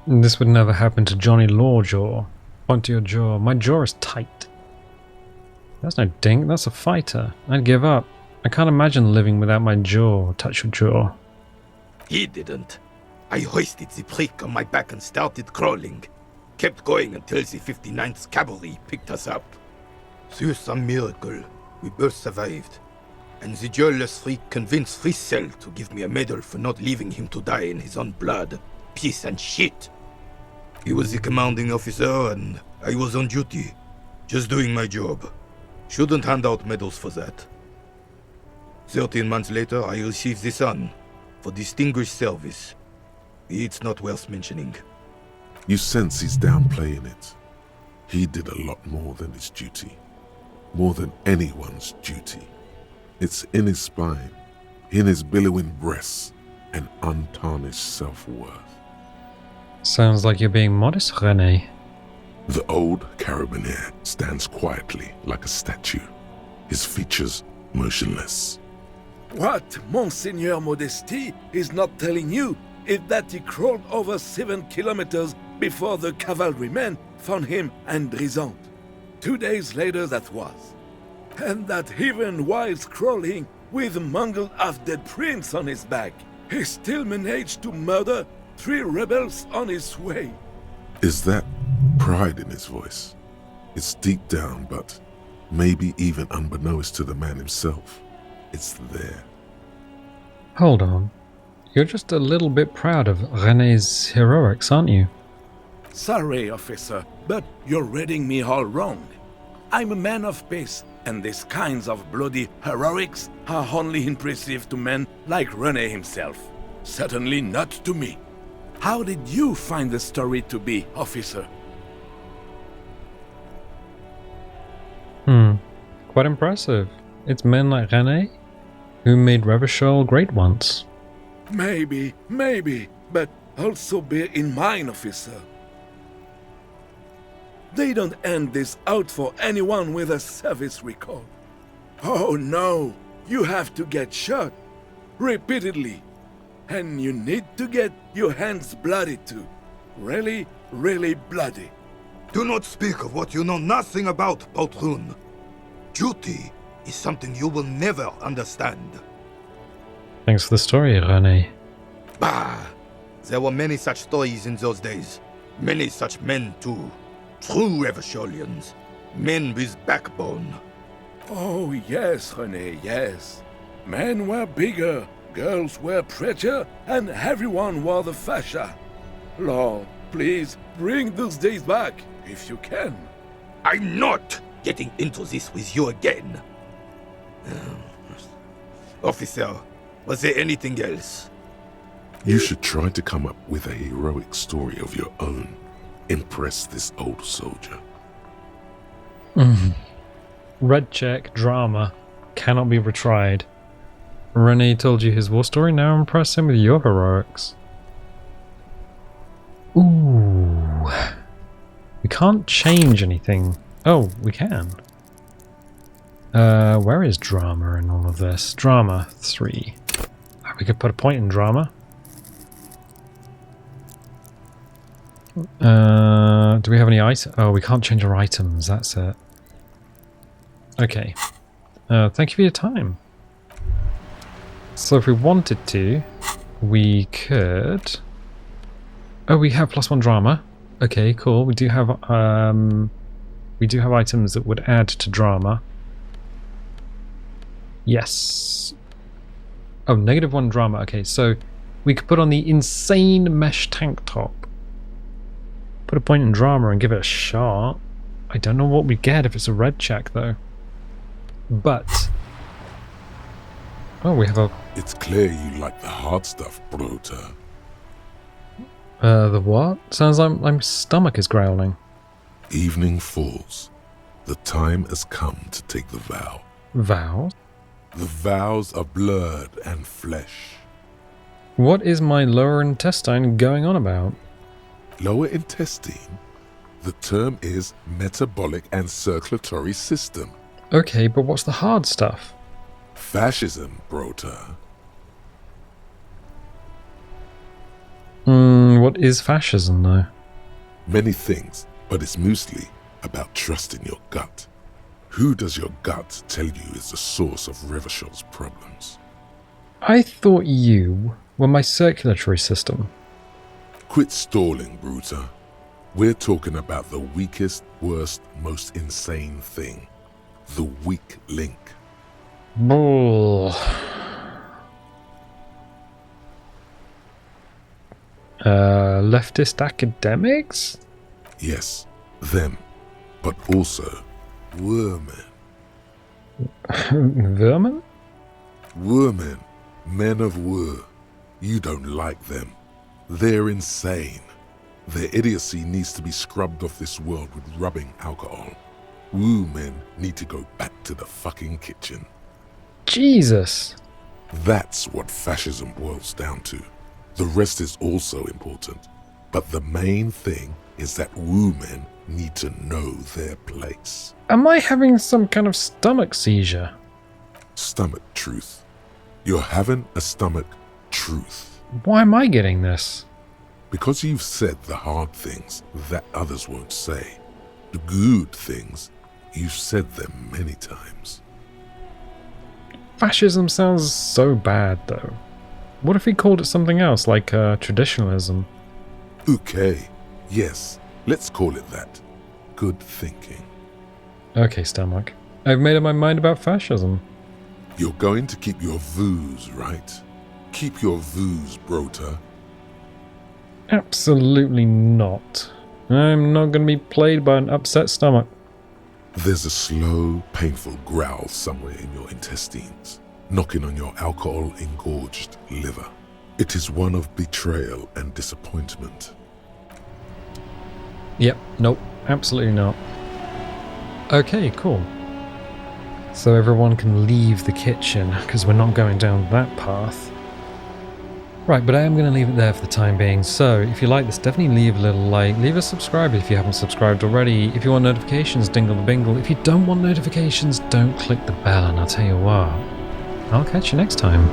This would never happen to Johnny Lawjaw. Point to your jaw. My jaw is tight. That's no dink, that's a fighter. I'd give up. I can't imagine living without my jaw. Touch your jaw. He didn't. I hoisted the prick on my back and started crawling. Kept going until the 59th Cavalry picked us up. Through some miracle, we both survived. And the jawless freak convinced Frissell to give me a medal for not leaving him to die in his own blood. Piece and shit. He was the commanding officer and I was on duty. Just doing my job. Shouldn't hand out medals for that. 13 months later, I received the Sun for distinguished service. It's not worth mentioning. You sense he's downplaying it. He did a lot more than his duty. More than anyone's duty. It's in his spine, in his billowing breasts, and untarnished self-worth. Sounds like you're being modest, René. The old carabinier stands quietly like a statue, his features motionless. What Monseigneur Modesty is not telling you is that he crawled over 7 kilometers before the cavalrymen found him and Drizant. 2 days later that was. And that even whilst crawling with a mangled half-dead prince on his back, he still managed to murder 3 rebels on his way. Is that pride in his voice? It's deep down, but maybe even unbeknownst to the man himself, it's there. Hold on. You're just a little bit proud of René's heroics, aren't you? Sorry, officer, but you're reading me all wrong. I'm a man of peace, and these kinds of bloody heroics are only impressive to men like René himself. Certainly not to me. How did you find the story to be, officer? Quite impressive. It's men like René who made Revachol great once. Maybe, but also bear in mind, officer. They don't end this out for anyone with a service record. Oh no, you have to get shot. Repeatedly. And you need to get your hands bloody too. Really, really bloody. Do not speak of what you know nothing about, Poltroon. Duty is something you will never understand. Thanks for the story, René. Bah! There were many such stories in those days. Many such men too. True Revacholians. Men with backbone. Oh yes, René, yes. Men were bigger, girls were prettier, and everyone wore the fascia. Lord, please bring those days back, if you can. I'm not getting into this with you again. Officer, was there anything else? You should try to come up with a heroic story of your own. Impress this old soldier. Red check, drama, cannot be retried. René told you his war story, now impress him with your heroics. Ooh. We can't change anything. Oh, we can. Where is drama in all of this? Drama 3. We could put a point in drama. Do we have any items? Oh, we can't change our items, that's it. Okay. Thank you for your time. So if we wanted to, we could... Oh, we have +1 drama. Okay, cool. We do have items that would add to drama. Yes. Oh, -1 drama. Okay, so we could put on the insane mesh tank top. Put a point in drama and give it a shot. I don't know what we get if it's a red check though. But... Oh, we have a... It's clear you like the hard stuff, Bruta. The what? Sounds like my stomach is growling. Evening falls. The time has come to take the vow. Vows? The vows of blood and flesh. What is my lower intestine going on about? Lower intestine? The term is metabolic and circulatory system. Okay, but what's the hard stuff? Fascism, Brota. What is fascism, though? Many things, but it's mostly about trusting your gut. Who does your gut tell you is the source of Revachel's problems? I thought you were my circulatory system. Quit stalling, Bruta. We're talking about the weakest, worst, most insane thing. The weak link. Bull. Leftist academics? Yes, them. But also, Wormen. Vermin? Wormen. Men of Wur. You don't like them. They're insane. Their idiocy needs to be scrubbed off this world with rubbing alcohol. Woo men need to go back to the fucking kitchen. Jesus. That's what fascism boils down to. The rest is also important. But the main thing is that woo men need to know their place. Am I having some kind of stomach seizure? Stomach truth. You're having a stomach truth. Why am I getting this? Because you've said the hard things that others won't say. The good things, you've said them many times. Fascism sounds so bad, though. What if he called it something else, like traditionalism? Okay, yes, let's call it that. Good thinking. Okay, Stomach. I've made up my mind about fascism. You're going to keep your views, right? Keep your views, Brota. Absolutely not. I'm not going to be played by an upset stomach. There's a slow, painful growl somewhere in your intestines, knocking on your alcohol-engorged liver. It is one of betrayal and disappointment. Yep, nope, absolutely not. Okay, cool. So everyone can leave the kitchen, because we're not going down that path. Right, but I am going to leave it there for the time being. So, if you like this, definitely leave a little like. Leave a subscribe if you haven't subscribed already. If you want notifications, dingle the bingle. If you don't want notifications, don't click the bell, and I'll tell you what. I'll catch you next time.